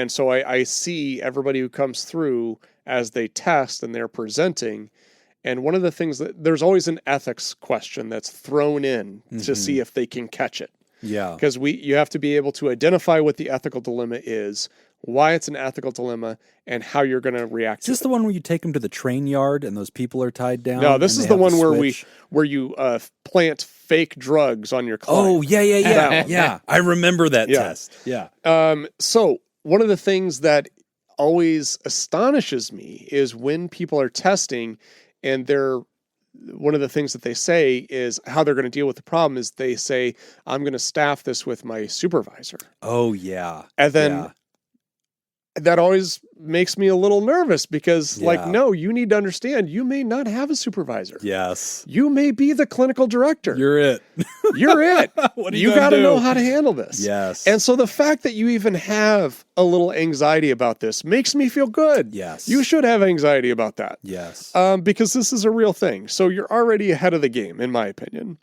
so I see everybody who comes through as they test and they're presenting. And one of the things there's always an ethics question that's thrown in to see if they can catch it. Yeah. Because you have to be able to identify what the ethical dilemma is, why it's an ethical dilemma, and how you're going to react Is this to the one where you take them to the train yard and those people are tied down? No, this and is they the have to one switch? where you plant fake drugs on your client. Oh, yeah. That one. Yeah. I remember that Yeah. test. Yeah. So one of the things that always astonishes me is when people are testing and one of the things that they say is how they're going to deal with the problem is they say, I'm going to staff this with my supervisor. Oh, yeah. And then that always makes me a little nervous because no, you need to understand you may not have a supervisor. Yes. You may be the clinical director. You're it. You're it. What are you you got to gonna know do? how to handle this. Yes. And so the fact that you even have a little anxiety about this makes me feel good. Yes. You should have anxiety about that. Yes. Because this is a real thing. So you're already ahead of the game, in my opinion.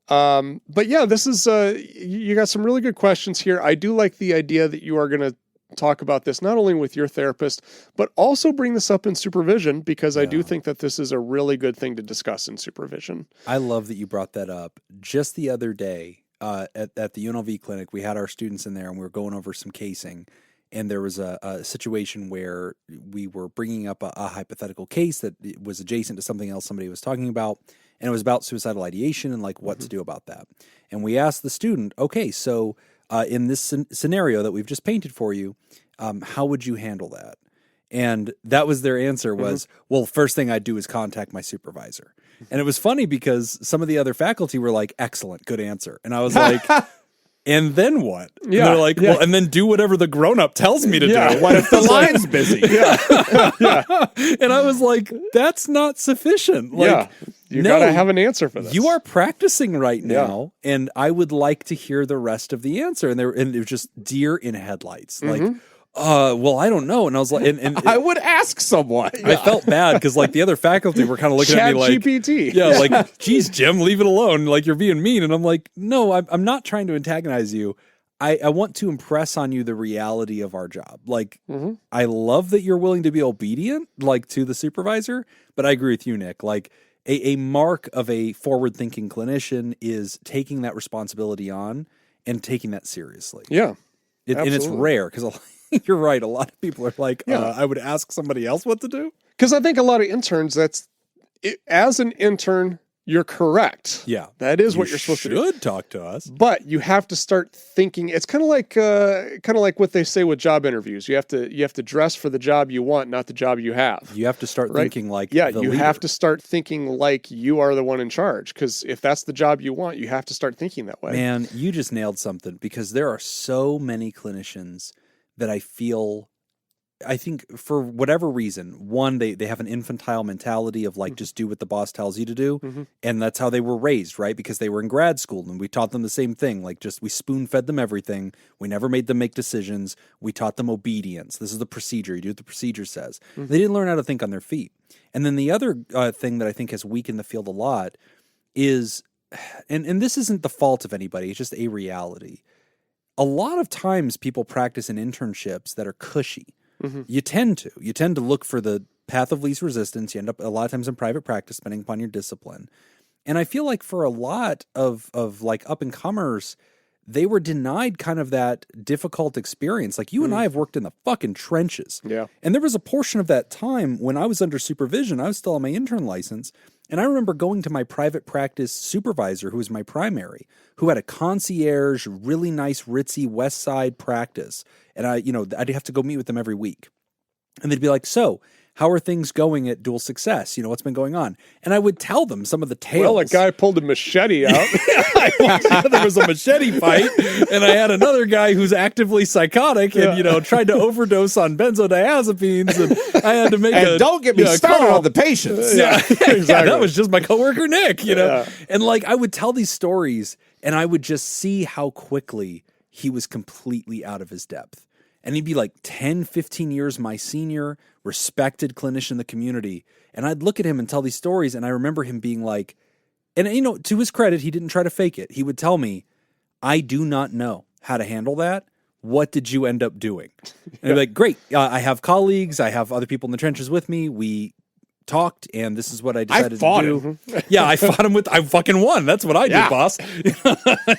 But yeah, this is, you got some really good questions here. I do like the idea that you are going to talk about this not only with your therapist, but also bring this up in supervision, because I do think that this is a really good thing to discuss in supervision. I love that you brought that up. Just the other day at the UNLV clinic, we had our students in there and we were going over some casing. And there was a situation where we were bringing up a hypothetical case that was adjacent to something else somebody was talking about. And it was about suicidal ideation and like what to do about that. And we asked the student, okay, so in this scenario that we've just painted for you, how would you handle that? And that was their answer was, well, first thing I'd do is contact my supervisor. And it was funny because some of the other faculty were like, excellent, good answer. And I was like... And then what? And they're like, well, and then do whatever the grown-up tells me to do. What if the line's busy? And I was like, that's not sufficient. Like, you gotta have an answer for this. You are practicing right now, and I would like to hear the rest of the answer. And it was just deer in headlights. Like, well, I don't know. And I was like, and I would ask someone. I felt bad because like the other faculty were kind of looking at me like, GPT. Like, geez, Jim, leave it alone. Like you're being mean. And I'm like, no, I'm not trying to antagonize you. I want to impress on you the reality of our job. Like, I love that you're willing to be obedient, like to the supervisor, but I agree with you, Nick. Like a mark of a forward-thinking clinician is taking that responsibility on and taking that seriously. Yeah. And it's rare because you're right. A lot of people are like, I would ask somebody else what to do. Because I think a lot of interns, as an intern, you're correct. Yeah. That is what you're supposed to do. You should talk to us. But you have to start thinking. It's kind of like what they say with job interviews. You have to dress for the job you want, not the job you have. You have to start thinking like you leader. have to start thinking like you are the one in charge. Because if that's the job you want, you have to start thinking that way. Man, you just nailed something because there are so many clinicians that I think for whatever reason, one, they have an infantile mentality of like, just do what the boss tells you to do. And that's how they were raised, right? Because they were in grad school and we taught them the same thing. Like we spoon fed them everything. We never made them make decisions. We taught them obedience. This is the procedure. You do what the procedure says. They didn't learn how to think on their feet. And then the other thing that I think has weakened the field a lot is, and this isn't the fault of anybody, it's just a reality. A lot of times people practice in internships that are cushy. You tend to look for the path of least resistance. You end up a lot of times in private practice, depending upon your discipline. And I feel like for a lot of like up and comers, they were denied kind of that difficult experience. Like you and I have worked in the fucking trenches. Yeah. And there was a portion of that time when I was under supervision, I was still on my intern license. And I remember going to my private practice supervisor, who was my primary, who had a concierge, really nice, ritzy West Side practice. And I'd have to go meet with them every week. And they'd be like, so how are things going at Dual Success? What's been going on? And I would tell them some of the tales. Well, a guy pulled a machete out. There was a machete fight, and I had another guy who's actively psychotic and, tried to overdose on benzodiazepines, and I had to make don't get me started on the patients. Exactly. That was just my coworker, Nick, And like, I would tell these stories, and I would just see how quickly he was completely out of his depth. And he'd be like 10, 15 years my senior, respected clinician in the community. And I'd look at him and tell these stories, and I remember him being like, and to his credit, he didn't try to fake it. He would tell me, I do not know how to handle that. What did you end up doing? And I'd be like, great. I have colleagues. I have other people in the trenches with me. We talked, and this is what I decided to do. Yeah, I fought him I fucking won. That's what I do, boss.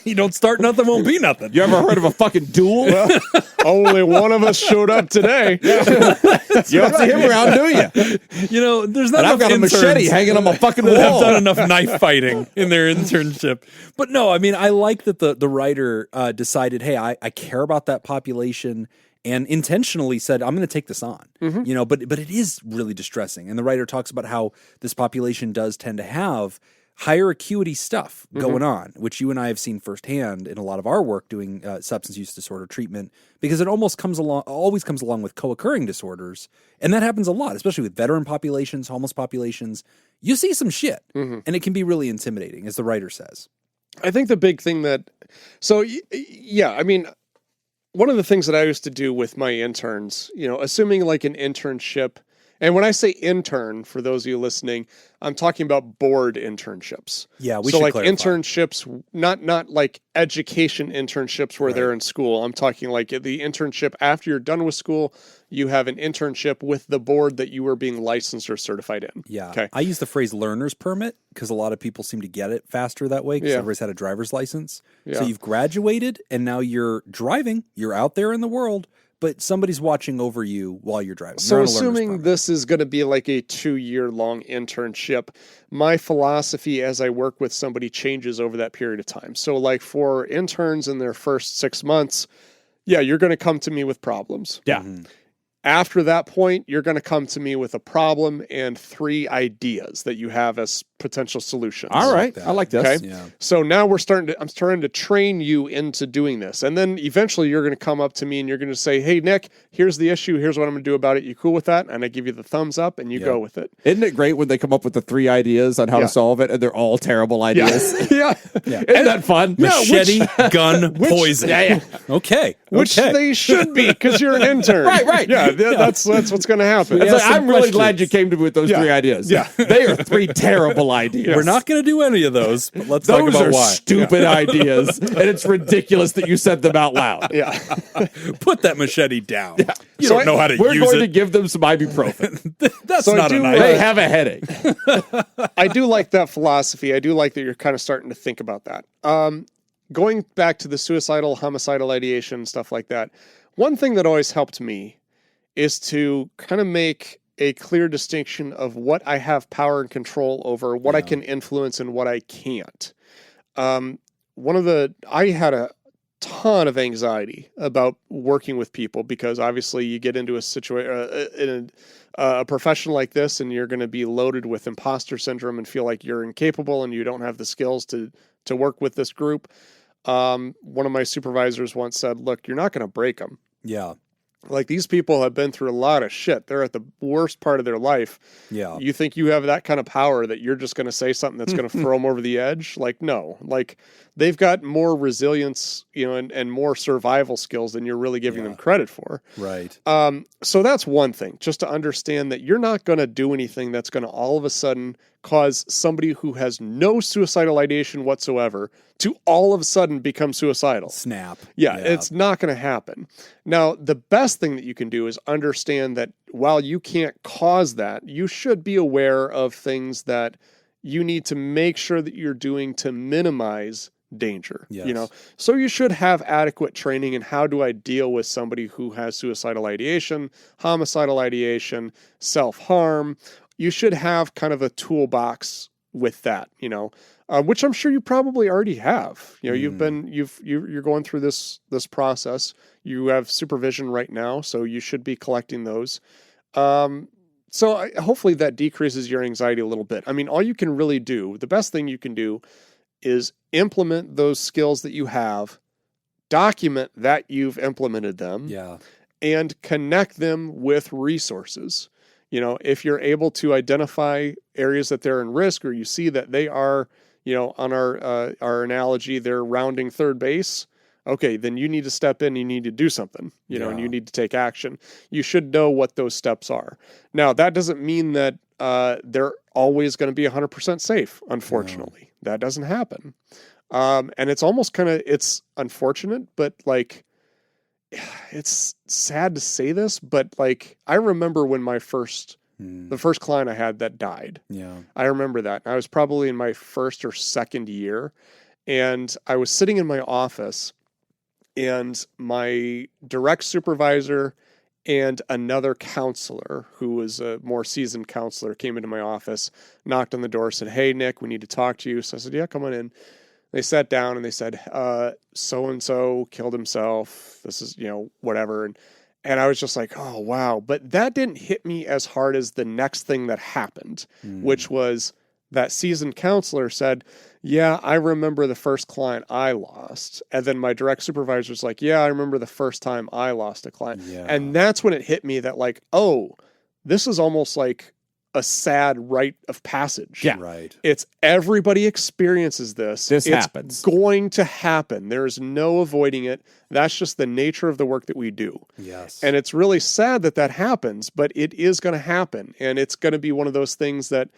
You don't start nothing, won't be nothing. You ever heard of a fucking duel? Well, only one of us showed up today. You don't see him around, do you? There's not and enough I've got a machete hanging on my fucking wall. Have done enough knife fighting in their internship. But no, I mean, I like that the writer decided, hey, I care about that population, and intentionally said, I'm going to take this on, but it is really distressing. And the writer talks about how this population does tend to have higher acuity stuff going on, which you and I have seen firsthand in a lot of our work doing substance use disorder treatment, because it always comes along with co-occurring disorders. And that happens a lot, especially with veteran populations, homeless populations. You see some shit, and it can be really intimidating, as the writer says. I think the big thing one of the things that I used to do with my interns, assuming like an internship, And when I say intern, for those of you listening, I'm talking about board internships. Yeah, we so should like clarify. internships, not like education internships where they're in school. I'm talking like the internship after you're done with school, you have an internship with the board that you were being licensed or certified in. Yeah. Okay. I use the phrase learner's permit because a lot of people seem to get it faster that way because Yeah. everybody's had a driver's license. Yeah. So you've graduated and now you're driving. You're out there in the world, but somebody's watching over you while you're driving. So You're on a learner's assuming permit. this is going to be like a 2-year-long internship, my philosophy as I work with somebody changes over that period of time. So like for interns in their first 6 months, yeah, you're going to come to me with problems. Yeah. Mm-hmm. After that point, you're going to come to me with a problem and 3 ideas that you have as potential solutions. All right. that. I like this. Okay. Yeah. So now I'm starting to train you into doing this. And then eventually you're going to come up to me and you're going to say, hey, Nick, here's the issue. Here's what I'm going to do about it. You cool with that? And I give you the thumbs up and you go with it. Isn't it great when they come up with the 3 ideas on how to solve it and they're all terrible ideas? Yeah. Isn't that fun? Machete, gun, poison. Yeah. Okay. Which okay. they should be because you're an intern. Right. Yeah, that's what's going to happen. It's Yeah, like, some I'm really questions. glad you came to me with those Yeah. 3 ideas. Yeah. They are 3 terrible ideas. We're not going to do any of those, but let's talk Those about are why. stupid ideas, and it's ridiculous that you said them out loud. Yeah. Put that machete down. You So don't know how to We're use going to it. give them some ibuprofen. That's So I not do, a nice. They have a headache. I do like that philosophy. I do like that you're kind of starting to think about that. Going back to the suicidal, homicidal ideation, stuff like that, one thing that always helped me is to kind of make a clear distinction of what I have power and control over, what I can influence and what I can't. I had a ton of anxiety about working with people because obviously you get into a situation in a profession like this and you're going to be loaded with imposter syndrome and feel like you're incapable and you don't have the skills to work with this group. One of my supervisors once said, look, you're not going to break them. Yeah. Like these people have been through a lot of shit. They're at the worst part of their life. Yeah. You think you have that kind of power that you're just going to say something that's going to throw them over the edge? Like, no, like they've got more resilience, and more survival skills than you're really giving them credit for. Right. So that's one thing, just to understand that you're not going to do anything that's going to all of a sudden cause somebody who has no suicidal ideation whatsoever to all of a sudden become suicidal. Snap. Yeah, it's not going to happen. Now, the best thing that you can do is understand that while you can't cause that, you should be aware of things that you need to make sure that you're doing to minimize danger. Yes. So you should have adequate training in how do I deal with somebody who has suicidal ideation, homicidal ideation, self-harm. You should have kind of a toolbox with that, which I'm sure you probably already have. You're going through this process. You have supervision right now, so you should be collecting those. Hopefully that decreases your anxiety a little bit. I mean, all you can really do, the best thing you can do is implement those skills that you have, document that you've implemented them, and connect them with resources. If you're able to identify areas that they're in risk, or you see that they are, on our analogy, they're rounding third base. Okay, then you need to step in, you need to do something, and you need to take action. You should know what those steps are. Now, that doesn't mean that they're always going to be 100% safe, unfortunately. No. That doesn't happen. And it's almost it's unfortunate, but like, it's sad to say this, but like, I remember when the first client I had that died. Yeah. I remember that. I was probably in my first or second year, and I was sitting in my office, and my direct supervisor and another counselor who was a more seasoned counselor came into my office, knocked on the door, said, "Hey, Nick, we need to talk to you." So I said, "Yeah, come on in." They sat down and they said, so-and-so killed himself. This is, whatever. And I was just like, oh, wow. But that didn't hit me as hard as the next thing that happened, which was that seasoned counselor said, "Yeah, I remember the first client I lost." And then my direct supervisor's like, "Yeah, I remember the first time I lost a client." Yeah. And that's when it hit me that like, oh, this is almost like a sad rite of passage. Yeah. Right. It's everybody experiences this. This it's happens. going to happen. There's no avoiding it. That's just the nature of the work that we do. Yes. And it's really sad that happens, but it is going to happen. And it's going to be one of those things that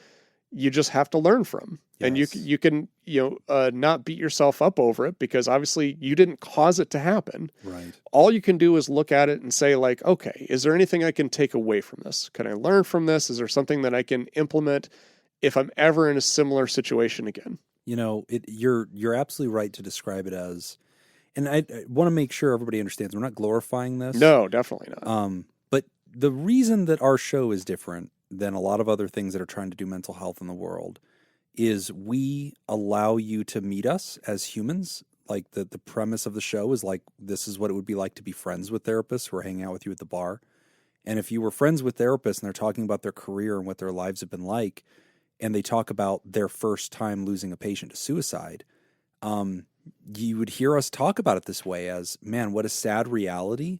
you just have to learn from. And Yes. you can, not beat yourself up over it, because obviously you didn't cause it to happen. Right. All you can do is look at it and say, like, okay, is there anything I can take away from this? Can I learn from this? Is there something that I can implement if I'm ever in a similar situation again? You're absolutely right to describe it as, and I want to make sure everybody understands, we're not glorifying this. No, definitely not. But the reason that our show is different than a lot of other things that are trying to do mental health in the world is we allow you to meet us as humans. Like the premise of the show is like, this is what it would be like to be friends with therapists who are hanging out with you at the bar. And if you were friends with therapists and they're talking about their career and what their lives have been like, and they talk about their first time losing a patient to suicide, you would hear us talk about it this way as, man, what a sad reality.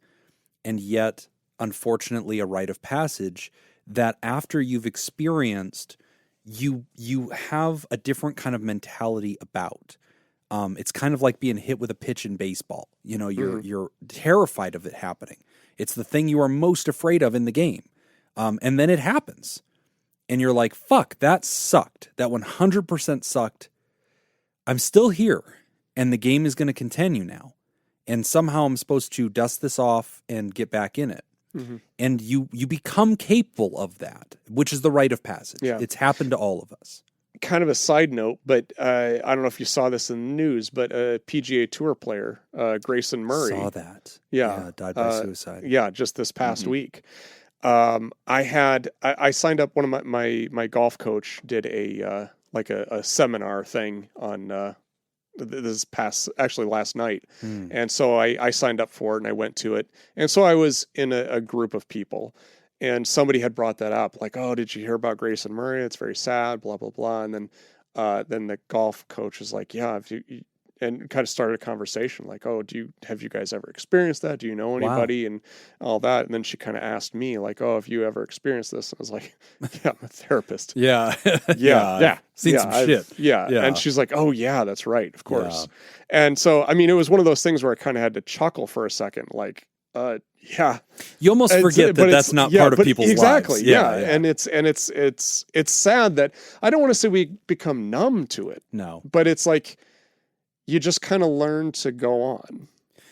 And yet, unfortunately, a rite of passage that after you've experienced, you have a different kind of mentality about. It's kind of like being hit with a pitch in baseball. You're terrified of it happening. It's the thing you are most afraid of in the game. And then it happens. And you're like, fuck, that sucked. That 100% sucked. I'm still here. And the game is going to continue now. And somehow I'm supposed to dust this off and get back in it. Mm-hmm. And you become capable of that, which is the rite of passage. Yeah. It's happened to all of us. Kind of a side note, but I don't know if you saw this in the news, but a PGA Tour player, Grayson Murray. Saw that. Yeah. Died by suicide. Yeah, just this past week. I signed up. One of my golf coach did a seminar thing on actually last night. And so I signed up for it and I went to it. And so I was in a group of people, and somebody had brought that up, like, oh, did you hear about Grayson Murray? It's very sad, blah, blah, blah. And then the golf coach was like, yeah, and kind of started a conversation like, oh, have you guys ever experienced that? Do you know anybody? Wow. And all that. And then she kind of asked me like, oh, have you ever experienced this? And I was like, yeah, I'm a therapist. Yeah. Yeah. Seen some shit. Yeah. And she's like, oh yeah, that's right. Of course. Yeah. And so, I mean, it was one of those things where I kind of had to chuckle for a second. Like, yeah. You almost forget that that's not part of people's lives. Exactly. Yeah. And it's sad that I don't want to say we become numb to it. No. But it's like, you just kind of learn to go on.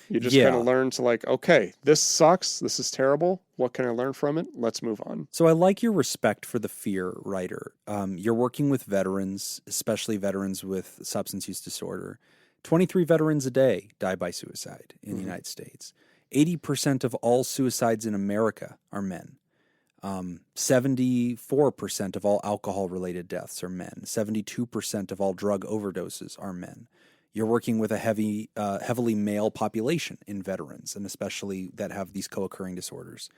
You just kind of learn to like, okay, this sucks. This is terrible. What can I learn from it? Let's move on. So I like your respect for the fear, writer. You're working with veterans, especially veterans with substance use disorder. 23 veterans a day die by suicide in the United States. 80% of all suicides in America are men. 74% of all alcohol-related deaths are men. 72% of all drug overdoses are men. You're working with a heavily male population in veterans, and especially that have these co-occurring disorders.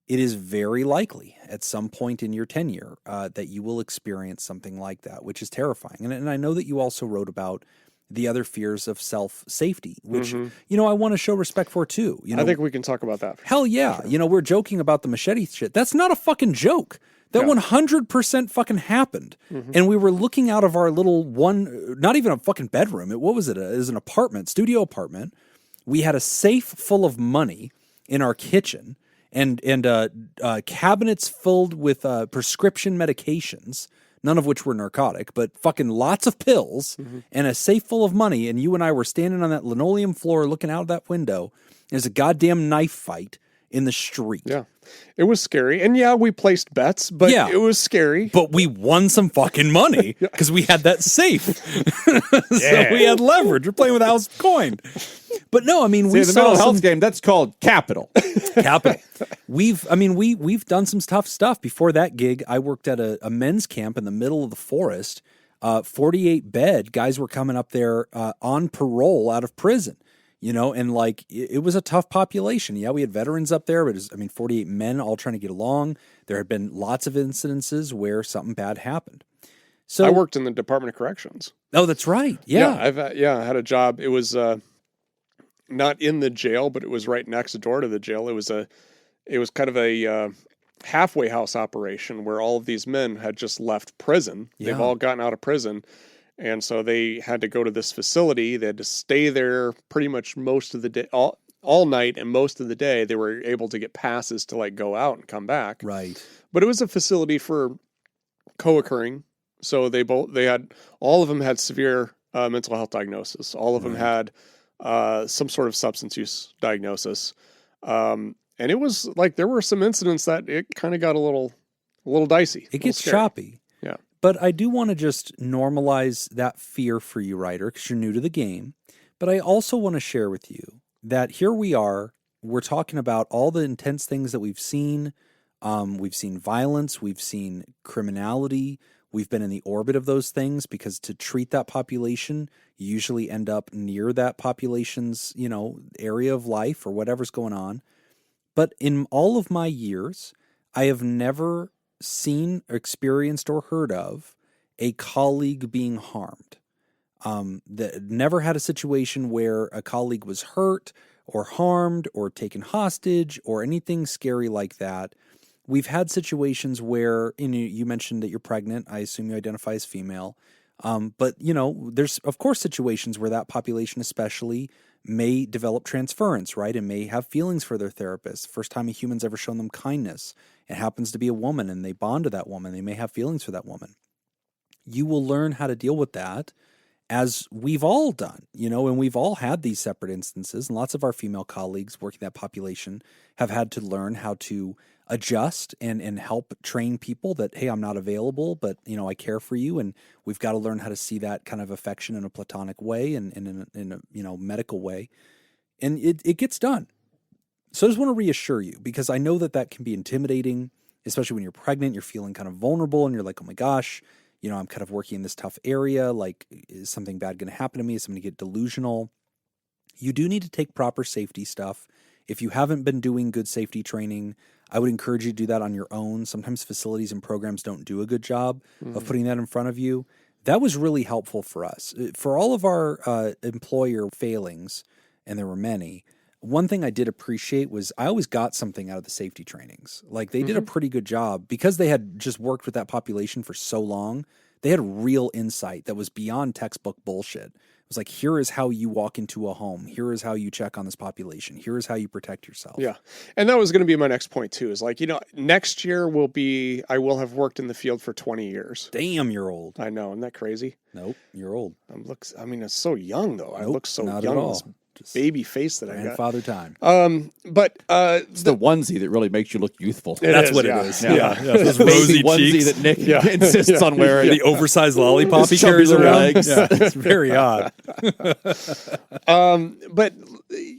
It is very likely at some point in your tenure that you will experience something like that, which is terrifying. And I know that you also wrote about the other fears of self-safety, which, I want to show respect for too. I think we can talk about that. Hell yeah. Sure. We're joking about the machete shit. That's not a fucking joke. That 100% fucking happened. And we were looking out of our little not even a fucking bedroom. What was it? It was an apartment, studio apartment. We had a safe full of money in our kitchen and cabinets filled with prescription medications, none of which were narcotic, but fucking lots of pills and a safe full of money. And you and I were standing on that linoleum floor looking out of that window. There's a goddamn knife fight in the street. Yeah. It was scary. And yeah, we placed bets, but it was scary. But we won some fucking money because we had that safe. So we had leverage. We're playing with a house coin. But no, I mean, we the mental health game, that's called capital. Capital. We've done some tough stuff. Before that gig, I worked at a men's camp in the middle of the forest. 48 bed. Guys were coming up there on parole out of prison. And like, it was a tough population. Yeah, we had veterans up there, but 48 men all trying to get along. There had been lots of incidences where something bad happened. So I worked in the Department of Corrections. Oh, that's right. Yeah. I had a job. It was not in the jail, but it was right next door to the jail. It was kind of a halfway house operation where all of these men had just left prison. They've all gotten out of prison. And so they had to go to this facility. They had to stay there pretty much most of the day, all night, and most of the day they were able to get passes to like go out and come back. Right. But it was a facility for co-occurring. So all of them had severe mental health diagnosis. All of them had some sort of substance use diagnosis. And it was like, there were some incidents that it kind of got a little dicey. It gets choppy. Yeah. But I do want to just normalize that fear for you, Ryder, because you're new to the game. But I also want to share with you that here we are, we're talking about all the intense things that we've seen. We've seen violence, we've seen criminality, we've been in the orbit of those things because to treat that population, you usually end up near that population's, area of life or whatever's going on. But in all of my years, I have never seen, experienced, or heard of a colleague being harmed. Never had a situation where a colleague was hurt or harmed or taken hostage or anything scary like that. We've had situations where, you mentioned that you're pregnant. I assume you identify as female. But, there's, of course, situations where that population especially may develop transference, right? And may have feelings for their therapist. First time a human's ever shown them kindness. It happens to be a woman and they bond to that woman. They may have feelings for that woman. You will learn how to deal with that, as we've all done, and we've all had these separate instances. And lots of our female colleagues working that population have had to learn how to adjust and help train people that, hey, I'm not available, but, I care for you. And we've got to learn how to see that kind of affection in a platonic way and in a medical way. And it gets done. So I just want to reassure you, because I know that can be intimidating, especially when you're pregnant, you're feeling kind of vulnerable and you're like, oh my gosh, I'm kind of working in this tough area. Like, is something bad going to happen to me? Is something going to get delusional? You do need to take proper safety stuff. If you haven't been doing good safety training, I would encourage you to do that on your own. Sometimes facilities and programs don't do a good job of putting that in front of you. That was really helpful for us. For all of our employer failings, and there were many, one thing I did appreciate was I always got something out of the safety trainings. Like, they did a pretty good job because they had just worked with that population for so long. They had real insight that was beyond textbook bullshit. It was like, here is how you walk into a home. Here is how you check on this population. Here is how you protect yourself. Yeah. And that was going to be my next point too, is like, next year I will have worked in the field for 20 years. Damn, you're old. I know. Isn't that crazy? Nope, you're old. It's so young though. I Nope, look so not young. at all. This baby face that I got. Grandfather time. But It's the onesie that really makes you look youthful. That's is, what yeah. it is. Yeah. Those The rosy baby onesie cheeks. that Nick insists on wearing. The oversized lollipop he His chubby carries little around. legs. Yeah, it's very odd. But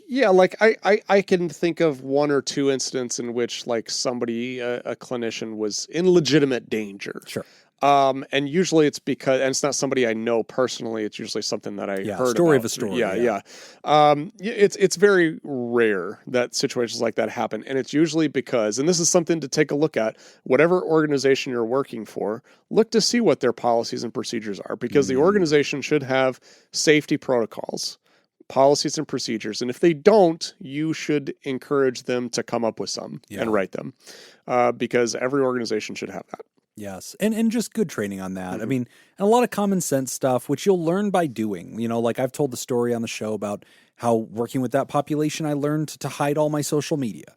yeah, like I can think of one or two incidents in which like somebody, a clinician, was in legitimate danger. Sure. And usually it's because, and it's not somebody I know personally. It's usually something that I heard story about. of a story. Yeah. It's very rare that situations like that happen. And it's usually because, and this is something to take a look at, whatever organization you're working for, look to see what their policies and procedures are, because the organization should have safety protocols, policies and procedures. And if they don't, you should encourage them to come up with some and write them, because every organization should have that. Yes. And just good training on that. I mean, and a lot of common sense stuff, which you'll learn by doing. Like I've told the story on the show about how working with that population, I learned to hide all my social media,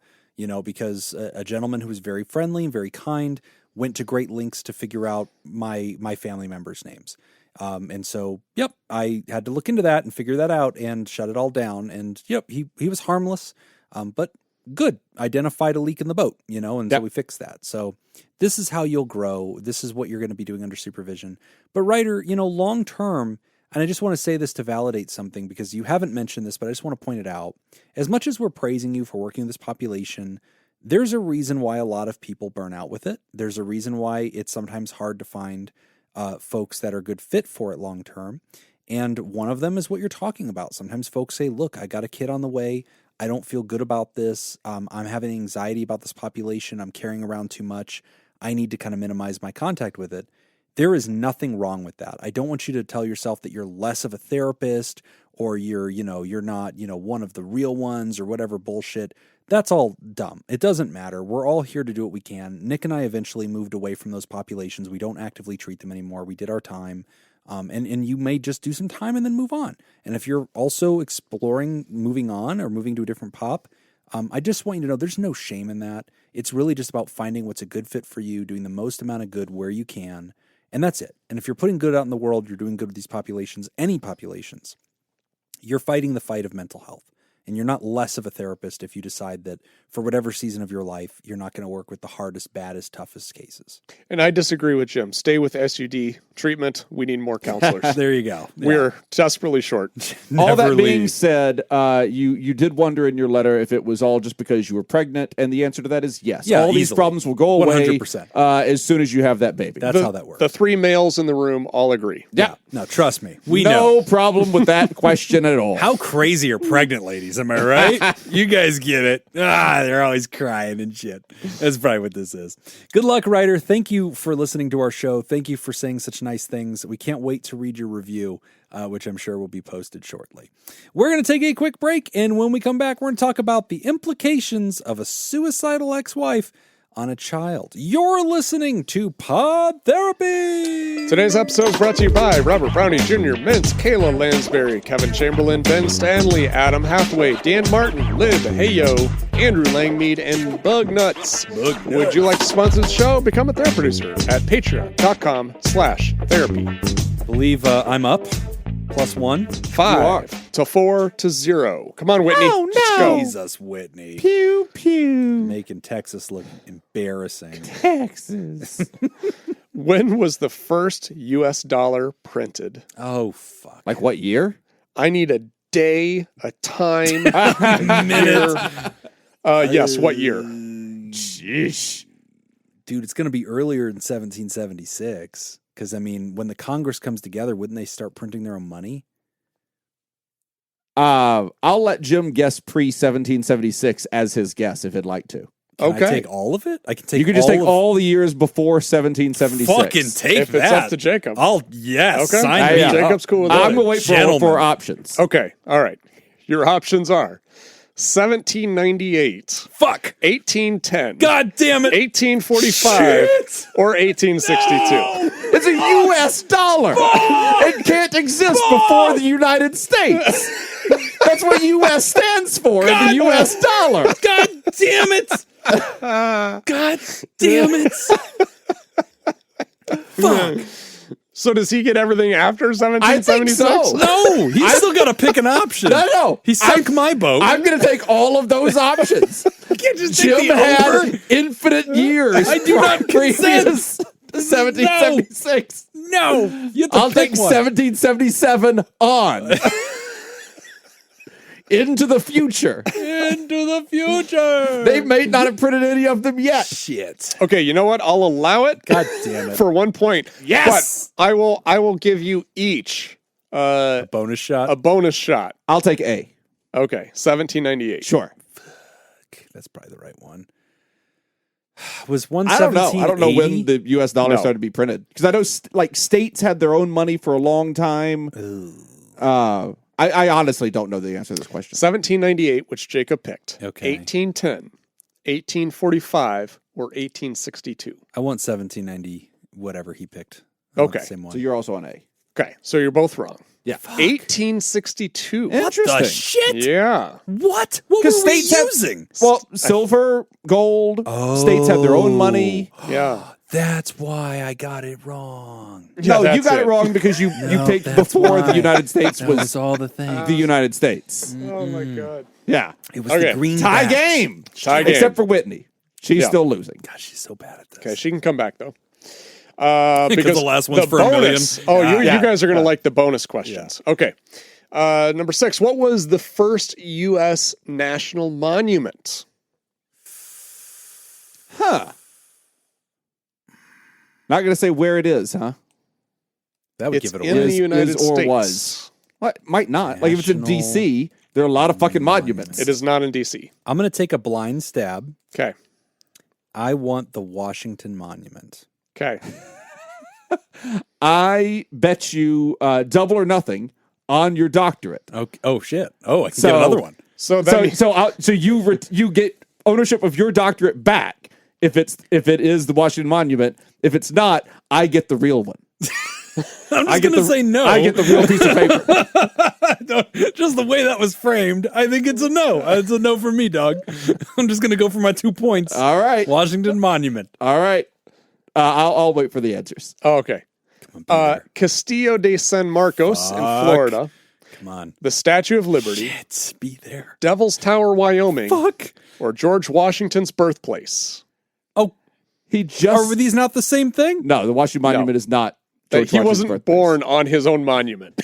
because a gentleman who was very friendly and very kind went to great lengths to figure out my family members' names. And so, I had to look into that and figure that out and shut it all down. And he was harmless, but good. Identified a leak in the boat, so we fixed that. So this is how you'll grow. This is what you're going to be doing under supervision. But Ryder, long term, and I just want to say this to validate something, because you haven't mentioned this, but I just want to point it out. As much as we're praising you for working with this population, there's a reason why a lot of people burn out with it. There's a reason why it's sometimes hard to find folks that are good fit for it long term. And one of them is what you're talking about. Sometimes folks say, look, I got a kid on the way. I don't feel good about this. I'm having anxiety about this population. I'm carrying around too much. I need to kind of minimize my contact with it. There is nothing wrong with that. I don't want you to tell yourself that you're less of a therapist or you're not, one of the real ones or whatever bullshit. That's all dumb. It doesn't matter. We're all here to do what we can. Nick and I eventually moved away from those populations. We don't actively treat them anymore. We did our time. And you may just do some time and then move on. And if you're also exploring moving on or moving to a different pop, I just want you to know there's no shame in that. It's really just about finding what's a good fit for you, doing the most amount of good where you can. And that's it. And if you're putting good out in the world, you're doing good with these populations, any populations, you're fighting the fight of mental health. And you're not less of a therapist if you decide that for whatever season of your life, you're not going to work with the hardest, baddest, toughest cases. And I disagree with Jim. Stay with SUD treatment. We need more counselors. There you go. Yeah. We're desperately short. All that being said, you did wonder in your letter if it was all just because you were pregnant, and the answer to that is yes. Yeah, all these easily. problems will go away 100%. As soon as you have that baby. That's how that works. The 3 males in the room all agree. Yeah. No, trust me. We know. No problem with that question at all. How crazy are pregnant ladies? Am I right? You guys get it. They're always crying and shit. That's probably what this is. Good luck, writer. Thank you for listening to our show. Thank you for saying such nice things. We can't wait to read your review, which I'm sure will be posted shortly. We're going to take a quick break, and when we come back, we're going to talk about the implications of a suicidal ex-wife on a child. You're listening to Pod Therapy. Today's episode is brought to you by Robert Brownie Jr., Mintz, Kayla Lansbury, Kevin Chamberlain, Ben Stanley, Adam Hathaway, Dan Martin, Lib, Heyo, Andrew Langmead, and Bug Nuts. Would you like to sponsor the show? Become a therapy producer at patreon.com/therapy. I believe I'm up. +1. 5 to 4 to 0. Come on, Whitney. Oh, no. Let's go. Jesus, Whitney. Pew, pew. Making Texas look embarrassing. Texas. When was the first U.S. dollar printed? Oh, fuck. Like what year? I need a day, a time, Minute. yes, what year? Sheesh. Dude, it's going to be earlier than 1776. Because, I mean, when the Congress comes together, wouldn't they start printing their own money? I'll let Jim guess pre-1776 as his guess if he'd like to. Can Okay. I take all of it? I can take You can just take of- all the years before 1776. Fucking take If that. it's up to Jacob. Yes. Okay. Sign Hey, me yeah. up. Jacob's cool with I'm that. going to wait Gentlemen. for options. Okay, all right. Your options are 1798, Fuck. 1810, God damn it. 1845, Shit. or 1862. It's a U.S. dollar. It can't exist before the United States. That's what U.S. stands for in the U.S. dollar. God damn it. God damn it. Fuck. So does he get everything after I think 1776? so. No, he's still got to pick an option. No. He sunk my boat. I'm going to take all of those options. You can't just Jim take the had over. infinite years. I do not previous to 1776. No. You have to I'll pick take one. 1777 on. Into the future. Into the future. They may not have printed any of them yet. Shit. Okay, you know what? I'll allow it. God damn it. For 1 point. Yes! But I will give you each Bonus shot. a bonus shot. I'll take A. Okay, 1798. Sure. That's probably the right one. Was I don't know. I don't know when 1780? the U.S. dollar No. started to be printed. Because I know states had their own money for a long time. I honestly don't know the answer to this question. 1798, which Jacob picked. Okay. 1810, 1845, or 1862. I want 1790, whatever he picked. I want Okay. the same one. So you're also on A. Okay, so you're both wrong. Yeah. 1862. Interesting. the shit? Yeah. What? What were Because we states have- using? Well, silver, gold, states have their own money. Yeah. That's why I got it wrong. No, that's you got it it. wrong because you picked that's before why. the United States That was was all the thing. the United States. Oh my God. Yeah. It was Okay. the green Tie backs. game. Tie game. Except for Whitney. She's Yeah. still losing. God, she's so bad at this. Okay, she can come back though. Because the last one's for bonus, $1 million. Oh, you Yeah. guys are going to like the bonus questions. Okay. Number 6. What was the first U.S. national monument? Huh. Not going to say where it is, huh? That would It's give it in away. the United is or States. was. What? Might not. Like if it's in National D.C., there are a lot of fucking monuments. It is not in D.C. I'm going to take a blind stab. Okay. I want the Washington Monument. Okay. I bet you double or nothing on your doctorate. Okay. Oh shit. Oh, I can get another one. So you get ownership of your doctorate back if it is the Washington Monument. If it's not, I get the real one. I'm just gonna say no. I get the real piece of paper. Just the way that was framed, I think it's a no. It's a no for me, dog. I'm just gonna go for my 2 points. All right. Washington Monument. All right. I'll wait for the answers. Oh, okay. Castillo de San Marcos in Florida. Come on. The Statue of Liberty. Shit, be there. Devil's Tower, Wyoming. Fuck. Or George Washington's birthplace. Oh, He just are these not the same thing? No, the Washington Monument is not. George He Washington's wasn't birthplace. born on his own monument.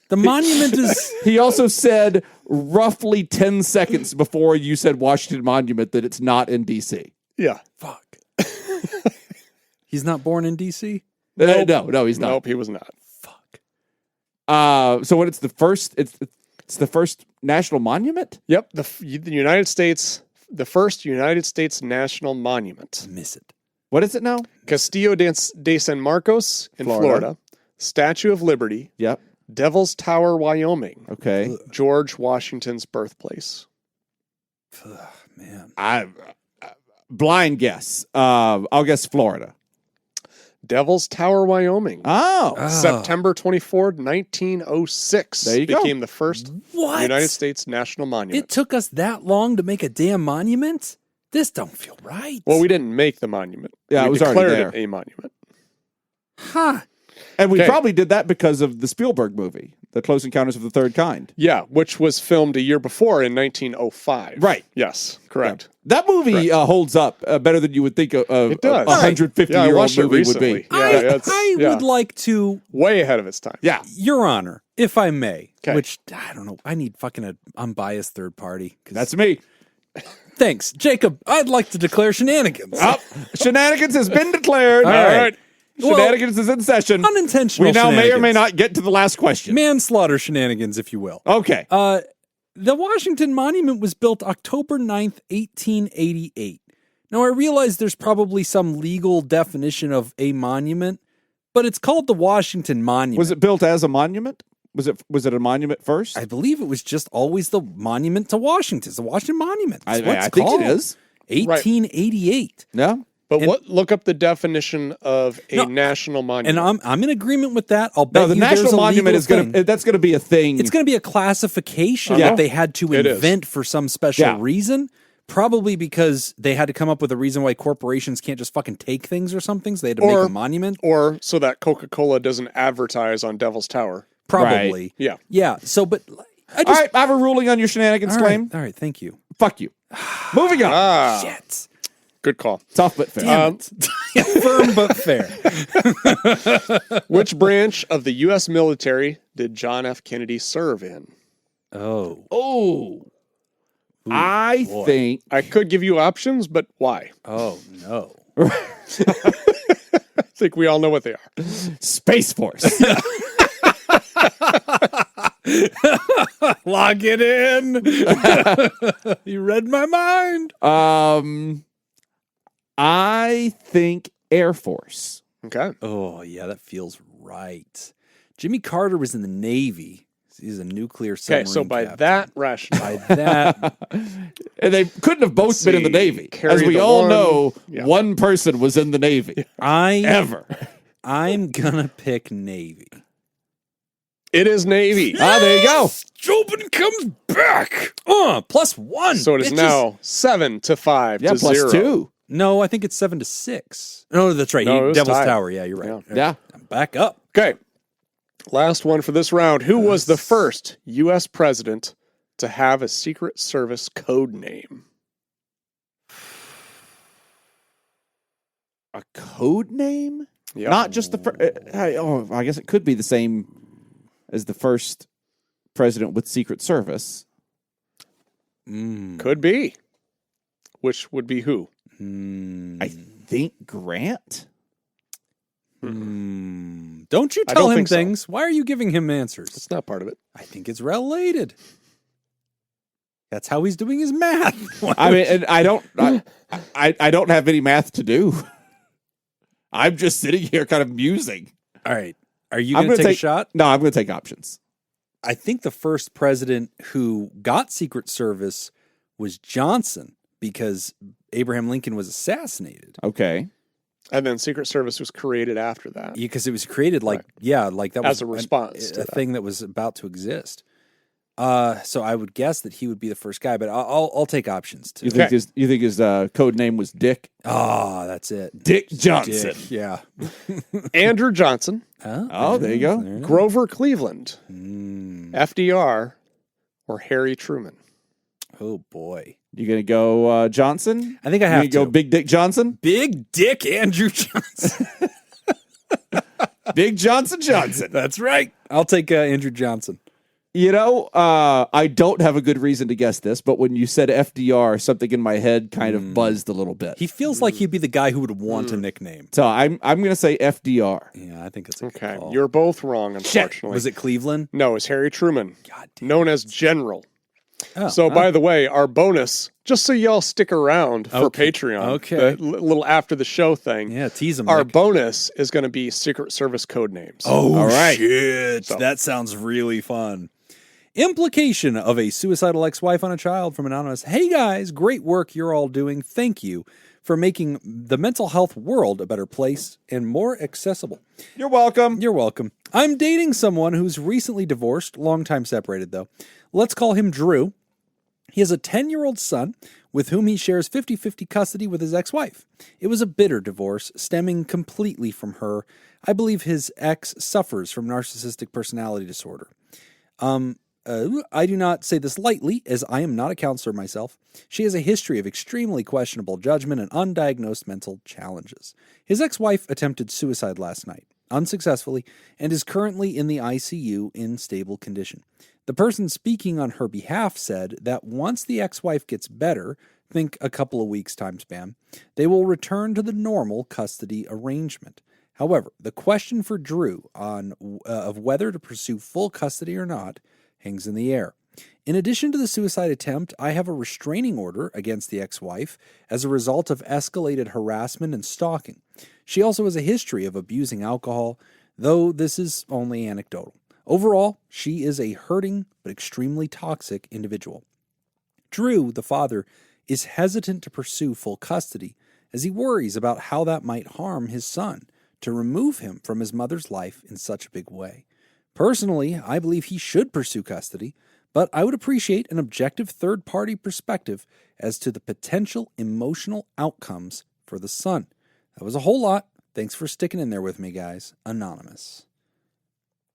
The monument is. He also said roughly 10 seconds before you said Washington Monument that it's not in D.C. Yeah. Fuck. He's not born in D.C.? No, he's not. Nope, he was not. So when it's the first, it's the first national monument? Yep, the United States, the first United States national monument. Miss it. What is it now? Castillo de San Marcos in Florida. Statue of Liberty. Yep. Devil's Tower, Wyoming. Okay. George Washington's birthplace. Man. Blind guess. I'll guess Florida. Devil's Tower, Wyoming. Oh. September 24th, 1906. There you go. Became the first What? United States national monument. It took us that long to make a damn monument? This don't feel right. Well, we didn't make the monument. Yeah, we it was already declared there. it a monument. Huh. And we Okay. probably did that because of the Spielberg movie, The Close Encounters of the Third Kind. Yeah, which was filmed a year before in 1905. Right. Yes, correct. That movie holds up better than you would think It does. a 150-year-old Yeah, I watched it movie would recently. be. I would like to, way ahead of its time. Yeah. Your Honor, if I may, 'Kay. which, I don't know, I need fucking an unbiased third party. 'Cause- That's me. Thanks. Jacob, I'd like to declare shenanigans. Oh, shenanigans has been declared. All right. Shenanigans is in session. Unintentional We now may or may shenanigans. not get to the last question. Manslaughter shenanigans, if you will. Okay. The Washington Monument was built October 9th, 1888. Now, I realize there's probably some legal definition of a monument, but it's called the Washington Monument. Was it built as a monument? Was it a monument first? I believe it was just always the monument to Washington. It's the Washington Monument. That's what it's I think called. it is. 1888. Yeah. But look up the definition of a No, national monument. And I'm in agreement with that. I'll bet No, the you there's national a monument legal is going thing. to that's going to be a thing. It's going to be a classification Yeah. that they had to It is. invent for some special Yeah. reason. Probably because they had to come up with a reason why corporations can't just fucking take things or something. So they had to make a monument. or so that Coca-Cola doesn't advertise on Devil's Tower. Probably. Yeah. Yeah. So, but I just. All right, I have a ruling on your shenanigans All right, claim. all right. Thank you. Fuck you. Moving on. Shit. Good call. Tough but fair. Damn it. Firm but fair. Which branch of the U.S. military did John F. Kennedy serve in? Oh. I boy. think I could give you options, but why? Oh, no. I think we all know what they are. Space Force. Lock it in. You read my mind. I think Air Force. Okay. Oh, yeah, that feels right. Jimmy Carter was in the Navy. He's a nuclear submarine Okay, so by captain. that rationale, By that, And they couldn't have both been in the see. Navy. Carry As we the all one. know, Yeah. one person was in the Navy. I'm Ever. gonna pick Navy. it is Navy. There you go. Jobin comes back. +1. So it is bitches. now 7-5 Yeah, to plus 0. 2. No, I think it's 7-6. No, that's right. No, it was Devil's tied. Tower. Yeah, you're right. Yeah. I'm back up. Okay. Last one for this round. Who was the first U.S. president to have a Secret Service code name? A code name? Yep. Not just the first. I guess it could be the same as the first president with Secret Service. Could be. Which would be who? I think Grant. Don't you I tell don't him think so. things. Why are you giving him answers? It's not part of it. I think it's related. That's how he's doing his math. I mean, and I don't have any math to do. I'm just sitting here kind of musing. All right. Are you going to take a shot? No, I'm going to take options. I think the first president who got Secret Service was Johnson because Abraham Lincoln was assassinated. Okay. And then Secret Service was created after that. Because it was created like that was as a response to a thing that was about to exist. So I would guess that he would be the first guy, but I'll take options too. You think his code name was Dick? Oh, that's it. Dick Johnson. Dick, yeah. Andrew Johnson. Oh, there you go. Grover Cleveland. FDR or Harry Truman. Oh boy. You gonna go Johnson? I think I have to go Big Dick Johnson. Big Dick Andrew Johnson. Big Johnson. That's right. I'll take Andrew Johnson. You know, I don't have a good reason to guess this, but when you said FDR, something in my head kind of buzzed a little bit. He feels like he'd be the guy who would want a nickname. So I'm going to say FDR. Yeah, I think it's okay. You're both wrong, unfortunately. Was it Cleveland? No, it's Harry Truman, God damn. known as General. Oh, so, by the way, our bonus, just so y'all stick around for Patreon, the little after the show thing. Yeah, tease them. Our bonus is going to be Secret Service code names. Oh, all right. Shit. So. That sounds really fun. Implication of a suicidal ex-wife on a child from Anonymous. Hey guys, great work you're all doing. Thank you for making the mental health world a better place and more accessible. You're welcome. You're welcome. I'm dating someone who's recently divorced, long time separated though. Let's call him Drew. He has a 10-year-old son with whom he shares 50-50 custody with his ex-wife. It was a bitter divorce, stemming completely from her. I believe his ex suffers from narcissistic personality disorder. I do not say this lightly, as I am not a counselor myself. She has a history of extremely questionable judgment and undiagnosed mental challenges. His ex-wife attempted suicide last night, unsuccessfully, and is currently in the ICU in stable condition. The person speaking on her behalf said that once the ex-wife gets better, think a couple of weeks time span, they will return to the normal custody arrangement. However, the question for Drew of whether to pursue full custody or not hangs in the air. In addition to the suicide attempt, I have a restraining order against the ex-wife as a result of escalated harassment and stalking. She also has a history of abusing alcohol, though this is only anecdotal. Overall, she is a hurting but extremely toxic individual. Drew, the father, is hesitant to pursue full custody as he worries about how that might harm his son to remove him from his mother's life in such a big way. Personally, I believe he should pursue custody, but I would appreciate an objective third-party perspective as to the potential emotional outcomes for the son. That was a whole lot. Thanks for sticking in there with me, guys. Anonymous.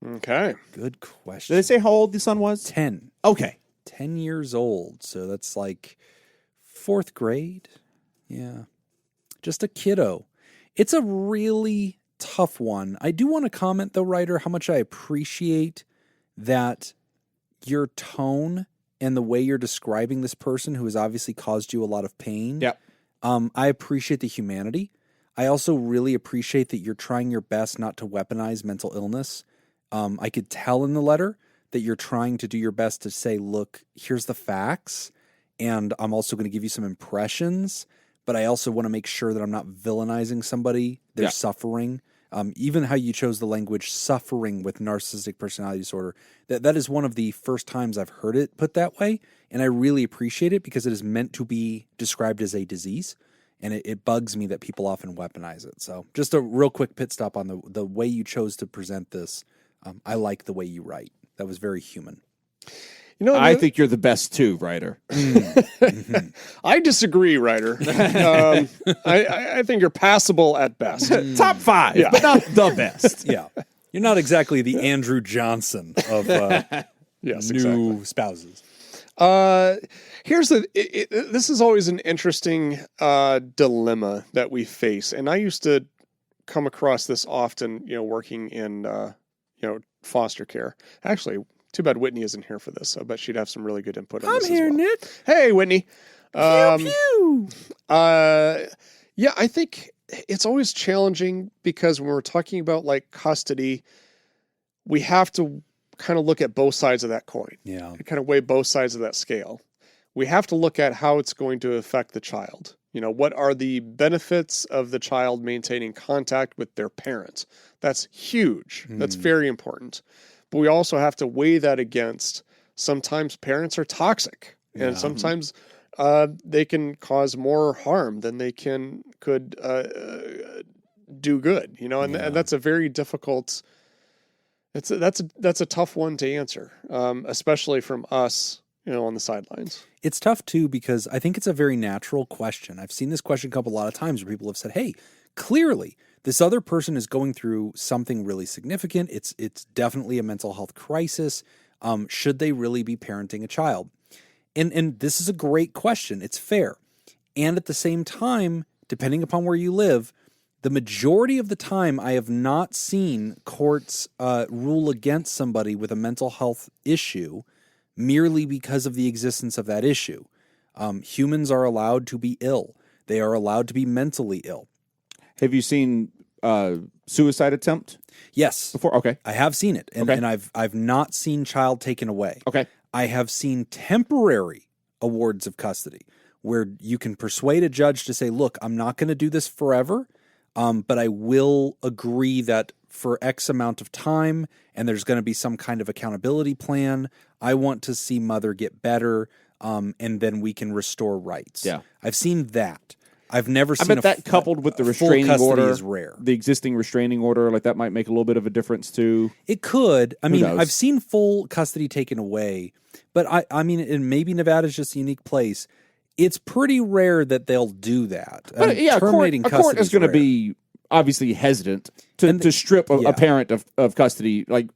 Okay. Good question. Did they say how old the son was? 10. Okay. 10 years old, so that's like 4th grade. Yeah. Just a kiddo. It's a really tough one. I do want to comment, though, Ryder, how much I appreciate that your tone and the way you're describing this person who has obviously caused you a lot of pain. Yep. I appreciate the humanity. I also really appreciate that you're trying your best not to weaponize mental illness. I could tell in the letter that you're trying to do your best to say, look, here's the facts, and I'm also going to give you some impressions, but I also want to make sure that I'm not villainizing somebody. They're suffering. Even how you chose the language, suffering with narcissistic personality disorder, that is one of the first times I've heard it put that way, and I really appreciate it because it is meant to be described as a disease, and it bugs me that people often weaponize it. So just a real quick pit stop on the way you chose to present this. I like the way you write. That was very human. You know, I think you're the best too, Ryder. I disagree, Ryder. I think you're passable at best. Top 5, but not the best. Yeah. You're not exactly the Andrew Johnson of new spouses. This is always an interesting dilemma that we face. And I used to come across this often, working in, foster care. Actually, too bad Whitney isn't here for this. So I bet she'd have some really good input on this. I'm here, Nick. Hey, Whitney. Pew, pew. I think it's always challenging because when we're talking about like custody, we have to kind of look at both sides of that coin. Yeah. Kind of weigh both sides of that scale. We have to look at how it's going to affect the child. What are the benefits of the child maintaining contact with their parents? That's huge. That's very important. But we also have to weigh that against sometimes parents are toxic, and sometimes they can cause more harm than they could do good. And that's a very difficult. That's a tough one to answer, especially from us, on the sidelines. It's tough too, because I think it's a very natural question. I've seen this question come up a lot of times where people have said, hey, clearly this other person is going through something really significant. It's definitely a mental health crisis. Should they really be parenting a child? And this is a great question. It's fair. And at the same time, depending upon where you live, the majority of the time I have not seen courts rule against somebody with a mental health issue merely because of the existence of that issue. Humans are allowed to be ill. They are allowed to be mentally ill. Have you seen suicide attempt? Yes. Before? Okay. I have seen it. And I've not seen child taken away. Okay. I have seen temporary awards of custody where you can persuade a judge to say, look, I'm not going to do this forever, but I will agree that for X amount of time, and there's going to be some kind of accountability plan. I want to see mother get better, and then we can restore rights. Yeah. I've seen that. I've never seen I bet that coupled with the restraining order is rare. The existing restraining order, like that might make a little bit of a difference too. It could. I mean, knows? I've seen full custody taken away, but I mean, and maybe Nevada's just a unique place. It's pretty rare that they'll do that. But yeah, a court is going to be obviously hesitant to strip a parent of custody, like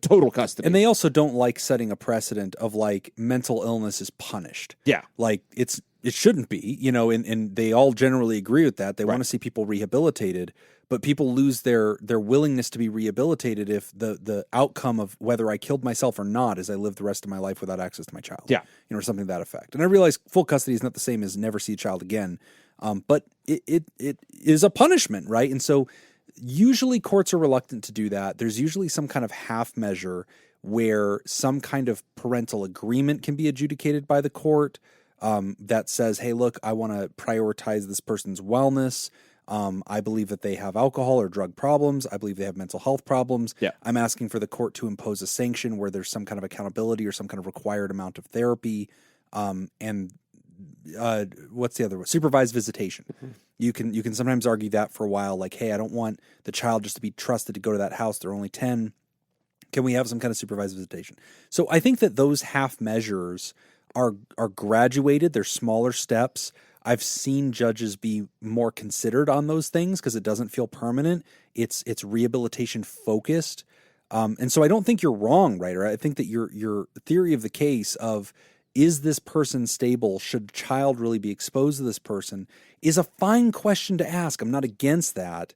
total custody. And they also don't like setting a precedent of like mental illness is punished. Yeah. Like it shouldn't be, and they all generally agree with that. They want to see people rehabilitated, but people lose their willingness to be rehabilitated if the outcome of whether I killed myself or not is I live the rest of my life without access to my child. Yeah. Or something to that effect. And I realize full custody is not the same as never see a child again. But it is a punishment, right? And so usually courts are reluctant to do that. There's usually some kind of half measure where some kind of parental agreement can be adjudicated by the court that says, hey, look, I want to prioritize this person's wellness. I believe that they have alcohol or drug problems. I believe they have mental health problems. Yeah. I'm asking for the court to impose a sanction where there's some kind of accountability or some kind of required amount of therapy. And what's the other one? Supervised visitation. Mm-hmm. You can sometimes argue that for a while, like, hey, I don't want the child just to be trusted to go to that house. They're only 10. Can we have some kind of supervised visitation? So I think that those half measures are graduated. They're smaller steps. I've seen judges be more considered on those things because it doesn't feel permanent. It's rehabilitation focused. And so I don't think you're wrong, Ryder. I think that your theory of the case of is this person stable? Should child really be exposed to this person? Is a fine question to ask. I'm not against that.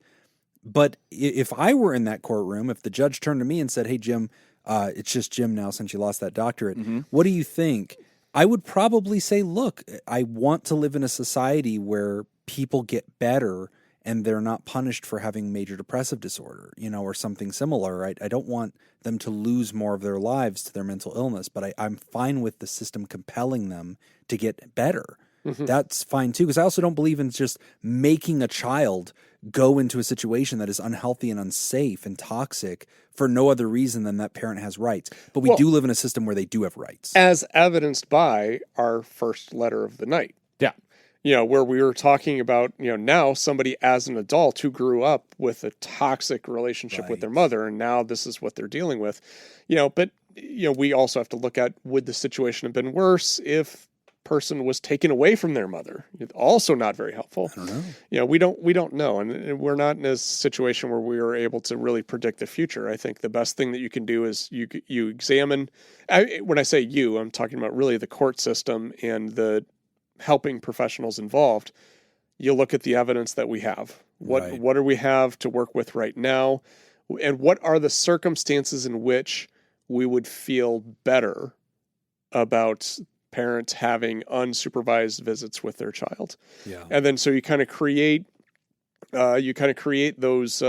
But if I were in that courtroom, if the judge turned to me and said, hey, Jim, it's just Jim now since you lost that doctorate. Mm-hmm. What do you think? I would probably say, look, I want to live in a society where people get better and they're not punished for having major depressive disorder, or something similar. I don't want them to lose more of their lives to their mental illness, but I'm fine with the system compelling them to get better. Mm-hmm. That's fine too, because I also don't believe in just making a child go into a situation that is unhealthy and unsafe and toxic for no other reason than that parent has rights. But we do live in a system where they do have rights. As evidenced by our first letter of the night. Yeah. Where we were talking about, now somebody as an adult who grew up with a toxic relationship with their mother, and now this is what they're dealing with, but, we also have to look at, would the situation have been worse if person was taken away from their mother? Also not very helpful. I don't know. We don't know. And we're not in a situation where we are able to really predict the future. I think the best thing that you can do is you examine, when I say you, I'm talking about really the court system and the helping professionals involved. You look at the evidence that we have. What do we have to work with right now? And what are the circumstances in which we would feel better about parents having unsupervised visits with their child? Yeah. And then so you kind of create those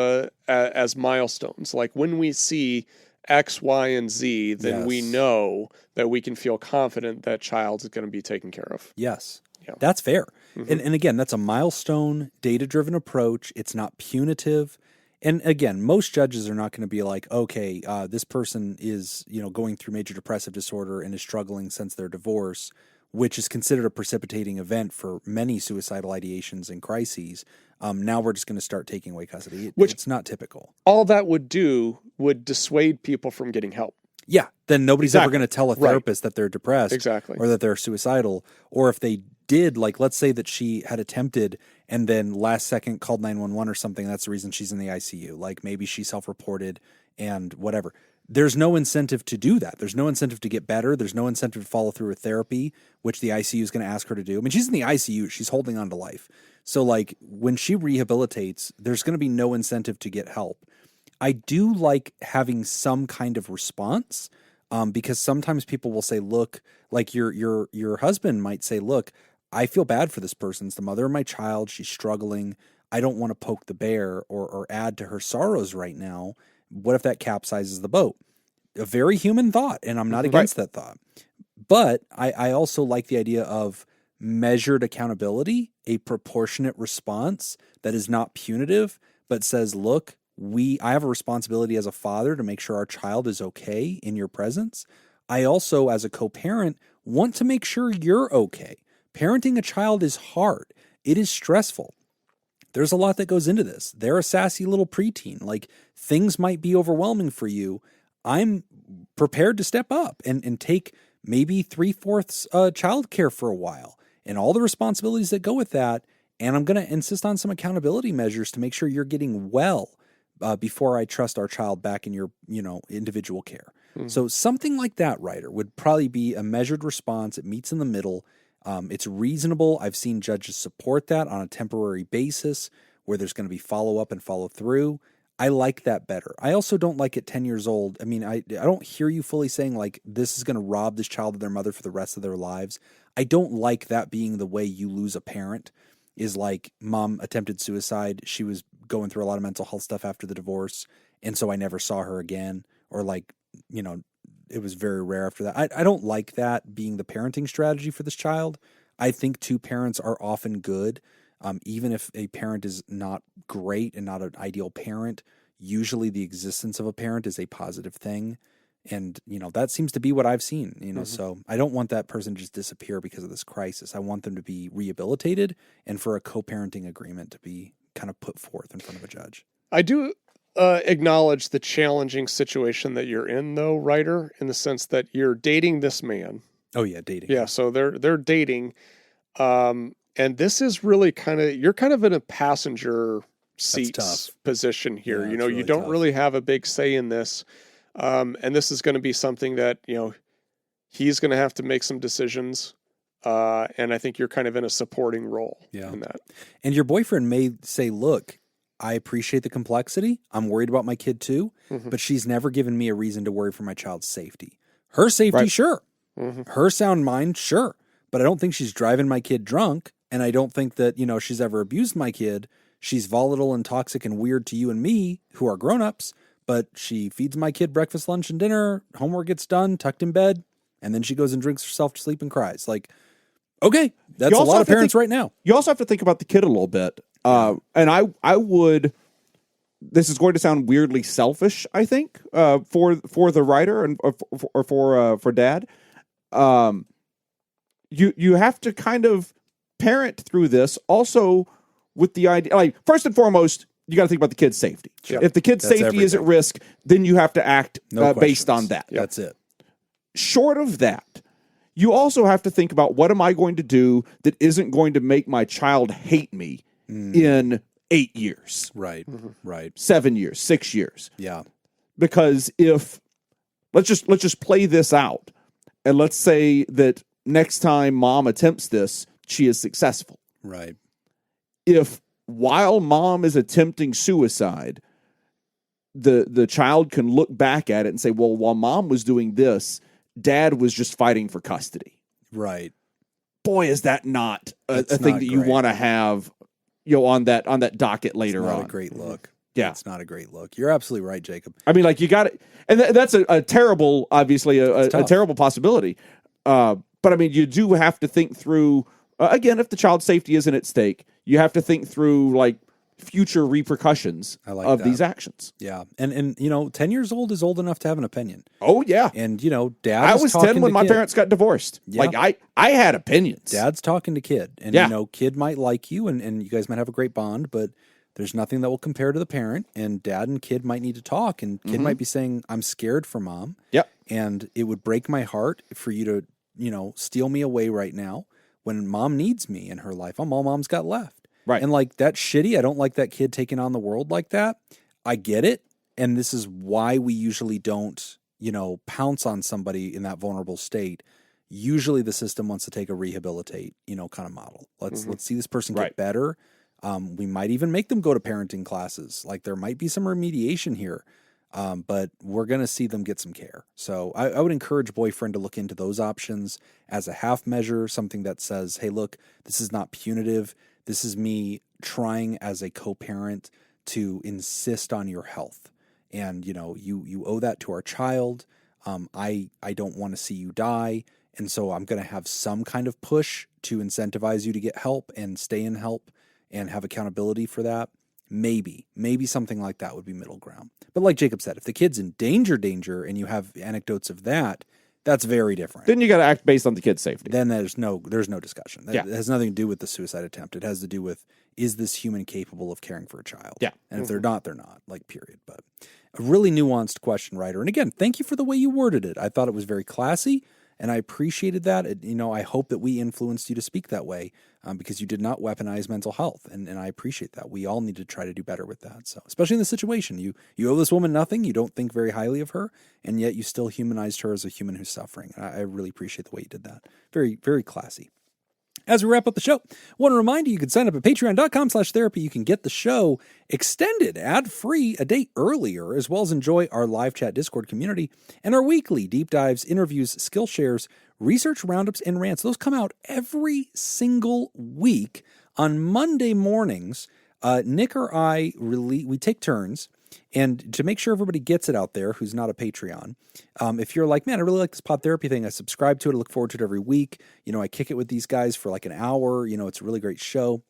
as milestones. Like when we see X, Y, and Z, then we know that we can feel confident that child is going to be taken care of. Yes. That's fair. And again, that's a milestone, data-driven approach. It's not punitive. And again, most judges are not going to be like, okay, this person is, going through major depressive disorder and is struggling since their divorce, which is considered a precipitating event for many suicidal ideations and crises. Now we're just going to start taking away custody. It's not typical. All that would dissuade people from getting help. Yeah, then nobody's ever going to tell a therapist that they're depressed or that they're suicidal. Or if they did, like, let's say that she had attempted and then last second called 911 or something, that's the reason she's in the ICU. Like maybe she self-reported and whatever. There's no incentive to do that. There's no incentive to get better. There's no incentive to follow through with therapy, which the ICU is going to ask her to do. I mean, she's in the ICU. She's holding on to life. So like when she rehabilitates, there's going to be no incentive to get help. I do like having some kind of response because sometimes people will say, look, like your husband might say, look, I feel bad for this person. It's the mother of my child. She's struggling. I don't want to poke the bear or add to her sorrows right now. What if that capsizes the boat? A very human thought, and I'm not against that thought. But I also like the idea of measured accountability, a proportionate response that is not punitive, but says, look, I have a responsibility as a father to make sure our child is okay in your presence. I also, as a co-parent, want to make sure you're okay. Parenting a child is hard. It is stressful. There's a lot that goes into this. They're a sassy little preteen. Like, things might be overwhelming for you. I'm prepared to step up and take maybe 3/4 childcare for a while and all the responsibilities that go with that. And I'm going to insist on some accountability measures to make sure you're getting well before I trust our child back in your, individual care. So something like that, Ryder, would probably be a measured response. It meets in the middle. It's reasonable. I've seen judges support that on a temporary basis where there's going to be follow-up and follow-through. I like that better. I also don't like at 10 years old. I mean, I don't hear you fully saying, like, this is going to rob this child of their mother for the rest of their lives. I don't like that being the way you lose a parent, is like, mom attempted suicide. She was going through a lot of mental health stuff after the divorce, and so I never saw her again. Or like, it was very rare after that. I don't like that being the parenting strategy for this child. I think two parents are often good. Even if a parent is not great and not an ideal parent, usually the existence of a parent is a positive thing. And, that seems to be what I've seen, so I don't want that person to just disappear because of this crisis. I want them to be rehabilitated and for a co-parenting agreement to be kind of put forth in front of a judge. I do acknowledge the challenging situation that you're in, though, Ryder, in the sense that you're dating this man. Oh yeah, dating. Yeah, so they're dating, and this is really you're kind of in a passenger seat position here. Yeah, you really don't tough. really have a big say in this, and this is going to be something that he's going to have to make some decisions. And I think you're kind of in a supporting role in that. And your boyfriend may say, look, I appreciate the complexity. I'm worried about my kid too, but she's never given me a reason to worry for my child's safety. Her safety, sure. Her sound mind, sure. But I don't think she's driving my kid drunk. And I don't think that, she's ever abused my kid. She's volatile and toxic and weird to you and me, who are grown-ups, but she feeds my kid breakfast, lunch, and dinner. Homework gets done, tucked in bed, and then she goes and drinks herself to sleep and cries. Like, okay, that's a lot of parents right now. You also have to think about the kid a little bit. And I would, this is going to sound weirdly selfish, I think, for the writer and for dad. You have to kind of parent through this also with the idea, like, first and foremost, you got to think about the kid's safety. Sure. If the kid's safety is at risk, then you have to act based on that. That's it. Short of that, you also have to think about, what am I going to do that isn't going to make my child hate me in 8 years? Right, right. 7 years, 6 years. Yeah. Because if, let's just play this out, and let's say that next time mom attempts this, she is successful. Right. If while mom is attempting suicide, the child can look back at it and say, well, while mom was doing this, dad was just fighting for custody. Right. Boy, is that not a thing that you want to have, on that docket later on. Not a great look. Yeah. It's not a great look. You're absolutely right, Jacob. I mean, like, you got it. And that's a terrible, obviously, a terrible possibility. But I mean, you do have to think through again, if the child's safety isn't at stake, you have to think through like future repercussions of these actions. Yeah. And 10 years old is old enough to have an opinion. Oh, yeah. And, Dad I was 10 when my parents got divorced. Yeah. Like, I had opinions. Dad's talking to kid. And, kid might like you and you guys might have a great bond, but there's nothing that will compare to the parent. And dad and kid might need to talk. And kid might be saying, I'm scared for mom. Yep. And it would break my heart for you to, steal me away right now when mom needs me in her life. All mom's got left. Right. And like that's shitty. I don't like that kid taking on the world like that. I get it. And this is why we usually don't, pounce on somebody in that vulnerable state. Usually the system wants to take a rehabilitate, kind of model. Let's see this person get better. We might even make them go to parenting classes. Like there might be some remediation here. But we're going to see them get some care. So I would encourage boyfriend to look into those options as a half measure, something that says, hey, look, this is not punitive. This is me trying as a co-parent to insist on your health. And, you owe that to our child. I don't want to see you die. And so I'm going to have some kind of push to incentivize you to get help and stay in help and have accountability for that. Maybe something like that would be middle ground. But like Jacob said, if the kid's in danger, and you have anecdotes of that, that's very different. Then you got to act based on the kid's safety. Then there's no discussion. It has nothing to do with the suicide attempt. It has to do with, is this human capable of caring for a child? Yeah. And if they're not, like period. But a really nuanced question, Ryder. And again, thank you for the way you worded it. I thought it was very classy. And I appreciated that. I hope that we influenced you to speak that way because you did not weaponize mental health. And I appreciate that. We all need to try to do better with that. So, especially in this situation, you owe this woman nothing. You don't think very highly of her. And yet you still humanized her as a human who's suffering. I really appreciate the way you did that. Very, very classy. As we wrap up the show, I want to remind you can sign up at patreon.com/therapy. You can get the show extended ad-free a day earlier, as well as enjoy our live chat Discord community and our weekly deep dives, interviews, skill shares, research roundups, and rants. Those come out every single week on Monday mornings. Nick or I we take turns. And to make sure everybody gets it out there who's not a Patreon, if you're like, man, I really like this pod therapy thing, I subscribe to it, I look forward to it every week. I kick it with these guys for like an hour. It's a really great show.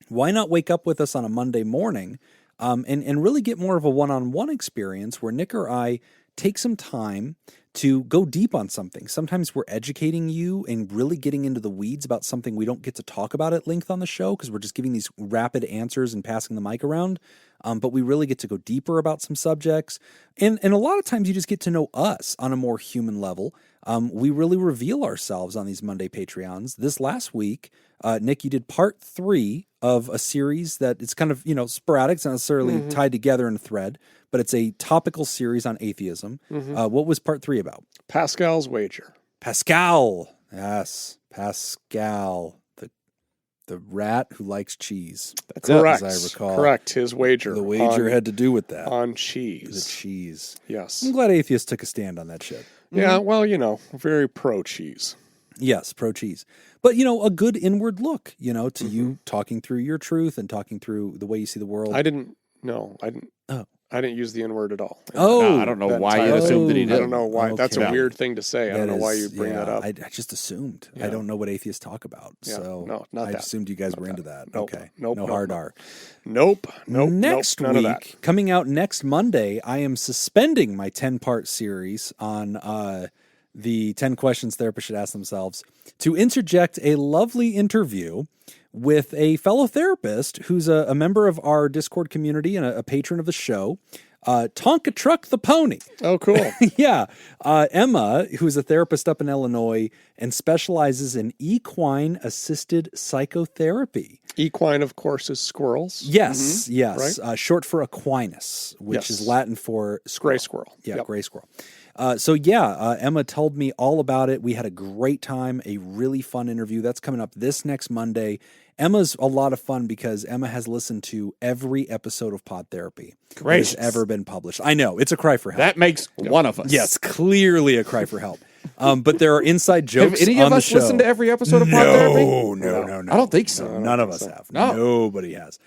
Why not wake up with us on a Monday morning and really get more of a one-on-one experience where Nick or I take some time to go deep on something. Sometimes we're educating you and really getting into the weeds about something we don't get to talk about at length on the show because we're just giving these rapid answers and passing the mic around. But we really get to go deeper about some subjects. And a lot of times you just get to know us on a more human level. We really reveal ourselves on these Monday Patreons. This last week, Nick, you did part 3 of a series that it's kind of, sporadic. It's not necessarily tied together in a thread, but it's a topical series on atheism. What was part 3 about? Pascal's wager. Pascal. Yes, Pascal. The rat who likes cheese. That's correct. As I recall. Correct. His wager. The wager had to do with that. On cheese. The cheese. Yes. I'm glad atheists took a stand on that shit. Yeah, well, very pro-cheese. Yes, pro-cheese. But, a good inward look, to you talking through your truth and talking through the way you see the world. I didn't use the N-word at all. I don't know why you assumed that he did. I don't know why. Okay. That's a weird thing to say. I don't know why you bring that up. I just assumed. Yeah. I don't know what atheists talk about. So no, not I that. assumed you guys were into that. Nope. Okay. Nope. No hard R. Nope. Next none of that. week, coming out next Monday, I am suspending my 10-part series on the 10 questions therapists should ask themselves to interject a lovely interview with a fellow therapist who's a member of our Discord community and a patron of the show, Tonka Truck the Pony. Oh, cool. Yeah. Emma, who's a therapist up in Illinois and specializes in equine-assisted psychotherapy. Equine, of course, is squirrels. Yes, yes. Right? Short for equinus, which is Latin for squirrel. Gray squirrel. Yeah, gray squirrel. Emma told me all about it. We had a great time, a really fun interview. That's coming up this next Monday. Emma's a lot of fun because Emma has listened to every episode of Pod Therapy that has ever been published. I know, it's a cry for help. That makes one of us. Yes, clearly a cry for help. But there are inside jokes Have any on of the us show. listened to every episode of Pod Therapy? No. I don't think so. None of us have. No. Nobody has.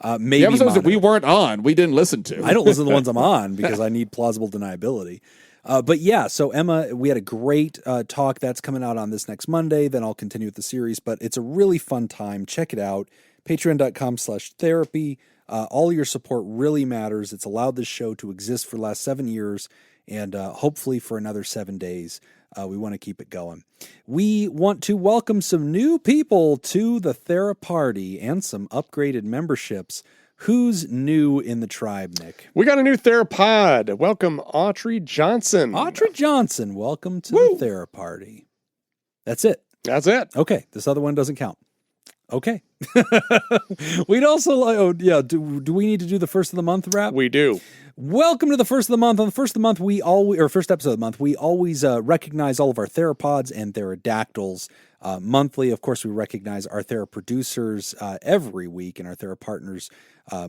Maybe the episodes that Mono. we weren't on, we didn't listen to. I don't listen to the ones I'm on because I need plausible deniability. But yeah, so Emma, we had a great talk that's coming out on this next Monday. Then I'll continue with the series, but it's a really fun time. Check it out. Patreon.com/therapy. All your support really matters. It's allowed this show to exist for the last 7 years and hopefully for another 7 days. We want to keep it going. We want to welcome some new people to the Theraparty and some upgraded memberships. Who's new in the tribe, Nick? We got a new Therapod. Welcome, Autry Johnson. Autry Johnson, welcome to the Theraparty. That's it. That's it. Okay, this other one doesn't count. Okay. We'd also, do we need to do the first of the month wrap? We do. Welcome to the first of the month. On the first of the month, first episode of the month, we always recognize all of our theropods and therodactyls. Monthly, of course, we recognize our theraproducers every week and our therapartners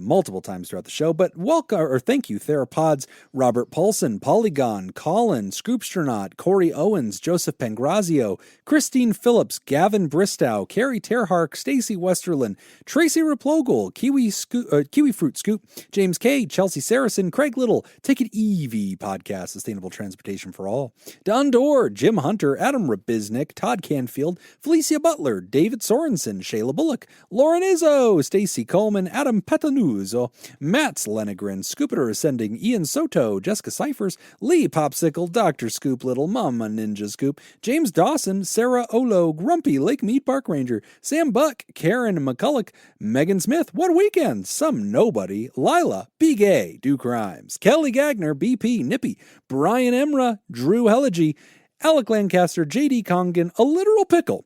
multiple times throughout the show. But thank you, theropods: Robert Paulson, Polygon, Colin, Scoopstronaut, Corey Owens, Joseph Pangrazio, Christine Phillips, Gavin Bristow, Carrie Terhark, Stacy Westerlin, Tracy Replogle, Kiwi Fruit Scoop, James K, Chelsea Saracen, Craig Little, Take It EV Podcast, Sustainable Transportation for All, Don Dorr, Jim Hunter, Adam Rabiznik, Todd Canfield, Felicia Butler, David Sorensen, Shayla Bullock, Lauren Izzo, Stacy Coleman, Adam Petanuzo, Matt Lenegren, Scooper Ascending, Ian Soto, Jessica Cyphers, Lee Popsicle, Dr. Scoop Little, Mama Ninja Scoop, James Dawson, Sarah Olo, Grumpy, Lake Mead Park Ranger, Sam Buck, Karen McCulloch, Megan Smith, What Weekend, Some Nobody, Lila, Be Gay, Do Crimes, Kelly Gagner, BP, Nippy, Brian Emra, Drew Helligy, Alec Lancaster, J.D. Congan, A Literal Pickle,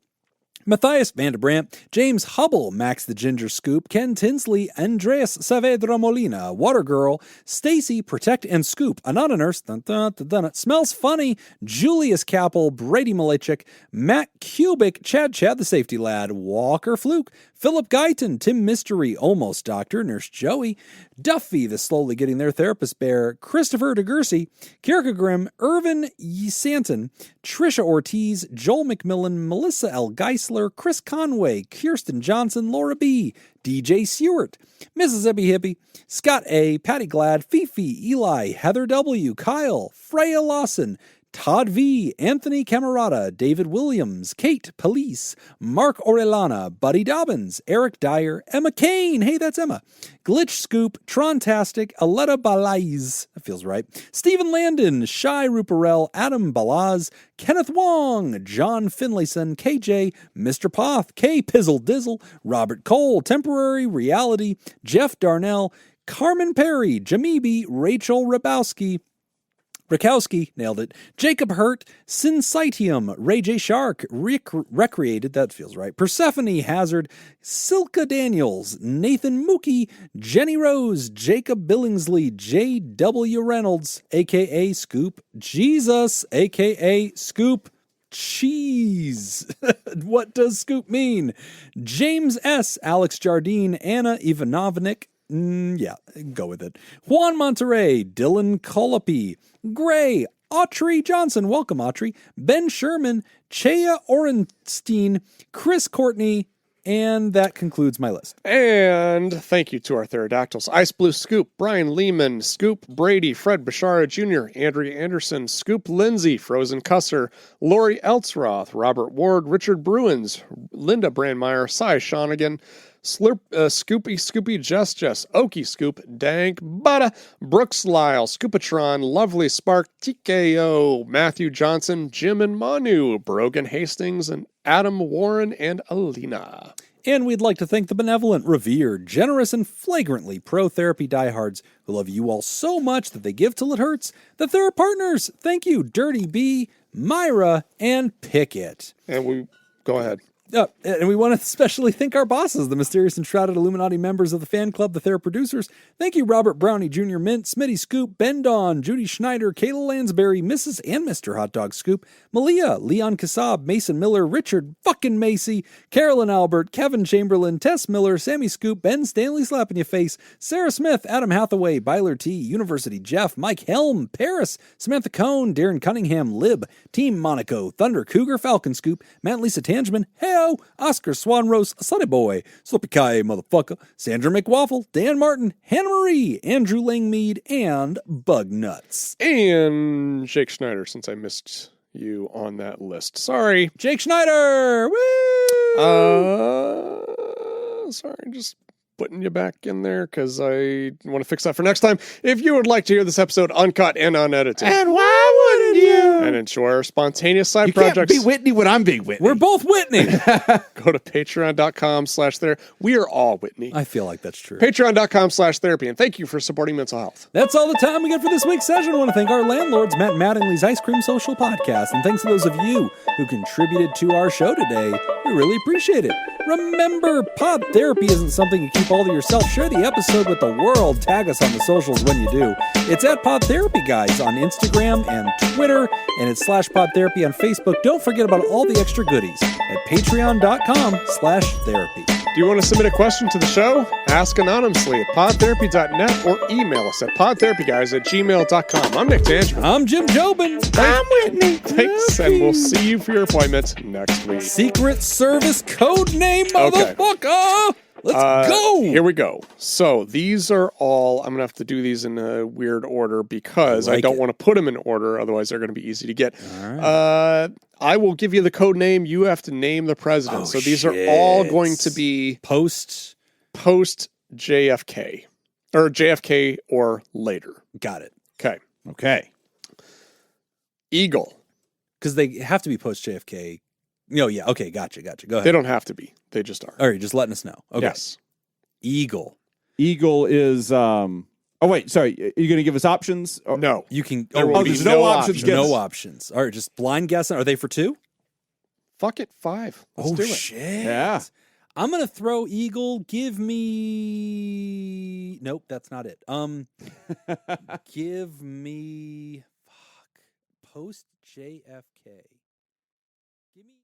Matthias Vandebrandt, James Hubble, Max the Ginger Scoop, Ken Tinsley, Andreas Saavedra Molina, Water Girl, Stacy, Protect and Scoop, Anana Nurse, Smells Funny, Julius Capel, Brady Malichik, Matt Kubik, Chad the Safety Lad, Walker Fluke, Philip Guyton, Tim Mystery, Almost Doctor, Nurse Joey, Duffy, the Slowly Getting There Therapist Bear, Christopher DeGursey, Kierkegaard, Irvin Yesanton, Trisha Ortiz, Joel McMillan, Melissa L. Geisler, Chris Conway, Kirsten Johnson, Laura B., DJ Seward, Mississippi Hippie, Scott A., Patty Glad, Fifi, Eli, Heather W., Kyle, Freya Lawson, Todd V., Anthony Camerata, David Williams, Kate Police, Mark Orellana, Buddy Dobbins, Eric Dyer, Emma Kane, hey, that's Emma, Glitch Scoop, Trontastic, Aletta Balais, that feels right, Stephen Landon, Shy Ruparel, Adam Balaz, Kenneth Wong, John Finlayson, KJ, Mr. Poth, K. Pizzle Dizzle, Robert Cole, Temporary Reality, Jeff Darnell, Carmen Perry, Jamibi, Rachel Rakowski, nailed it, Jacob Hurt, Syncitium, Ray J. Shark, Recreated, that feels right, Persephone Hazard, Silka Daniels, Nathan Mookie, Jenny Rose, Jacob Billingsley, J.W. Reynolds, a.k.a. Scoop Jesus, a.k.a. Scoop Cheese. What does Scoop mean? James S., Alex Jardine, Anna Ivanovnik, yeah, go with it. Juan Monterey, Dylan Colopi, Gray, Autry Johnson, welcome Autry, Ben Sherman, Chea Orenstein, Chris Courtney, and that concludes my list. And thank you to our Therodactyls: Ice Blue Scoop, Brian Lehman, Scoop Brady, Fred Bashara Jr., Andrea Anderson, Scoop Lindsay, Frozen Cusser, Lori Eltsroth, Robert Ward, Richard Bruins, Linda Brandmeier, Cy Shonigan, Scoopy Jess, Okie Scoop, Dank Butter, Brooks Lyle, Scoopatron, Lovely Spark, TKO, Matthew Johnson, Jim and Manu, Brogan Hastings, and Adam Warren and Alina. And we'd like to thank the benevolent, revered, generous, and flagrantly pro-therapy diehards who love you all so much that they give till it hurts. The Therapartners, thank you, Dirty B, Myra, and Pickett. And go ahead. And we want to especially thank our bosses, the mysterious and shrouded Illuminati members of the fan club, the Theraproducers. Thank you, Robert Brownie Jr., Mint, Smitty Scoop, Ben Don, Judy Schneider, Kayla Lansbury, Mrs. and Mr. Hot Dog Scoop, Malia, Leon Kassab, Mason Miller, Richard fucking Macy, Carolyn Albert, Kevin Chamberlain, Tess Miller, Sammy Scoop, Ben Stanley Slap in Your Face, Sarah Smith, Adam Hathaway, Byler T, University Jeff, Mike Helm, Paris, Samantha Cohn, Darren Cunningham, Lib, Team Monaco, Thunder Cougar, Falcon Scoop, Matt Lisa Tangeman, Hell Leo, Oscar Swanrose, Sonny Boy, Sloppy Kai, motherfucker, Sandra McWaffle, Dan Martin, Hannah Marie, Andrew Langmead, and Bug Nuts. And Jake Schneider, since I missed you on that list. Sorry. Jake Schneider! Woo! Sorry, just putting you back in there because I want to fix that for next time. If you would like to hear this episode uncut and unedited, And why wouldn't you? and enjoy our spontaneous side You projects, can't be Whitney when I'm being Whitney. We're both Whitney! go to patreon.com/therapy. We are all Whitney. I feel like that's true. Patreon.com/therapy. And thank you for supporting mental health. That's all the time we get for this week's session. I want to thank our landlords, Matt Mattingly's Ice Cream Social Podcast, and thanks to those of you who contributed to our show today. We really appreciate it. Remember, pod therapy isn't something you keep all to yourself. Share the episode with the world. Tag us on the socials when you do. It's at PodTherapyGuys on Instagram and Twitter, and it's /PodTherapy on Facebook. Don't forget about all the extra goodies at patreon.com/therapy. Do you want to submit a question to the show? Ask anonymously at podtherapy.net or email us at podtherapyguys@gmail.com. I'm Nick Tangent. I'm Jim Jobin. I'm Whitney. Thanks, and we'll see you for your appointment next week. Secret Service code name, Okay. motherfucker! Let's go! Here we go. So these are all, I'm going to have to do these in a weird order because I don't want to put them in order. Otherwise, they're going to be easy to get. All right. I will give you the code name. You have to name the president. Oh, so these are all going to be post JFK or JFK or later. Got it. Okay. Okay. Eagle. Because they have to be post JFK. No, yeah. Okay, gotcha. Go ahead. They don't have to be. They just are. All right, just letting us know. Okay. Yes. Eagle. Eagle is oh wait, sorry. Are you going to give us options? Or- No. You can. There will be there's no options. No Give us- options. All right, just blind guessing. Are they for 2? Fuck it. 5. Let's do it. Shit. Yeah. I'm gonna throw Eagle. Give me. Nope, that's not it. Give me. Fuck. Post JFK. Give me.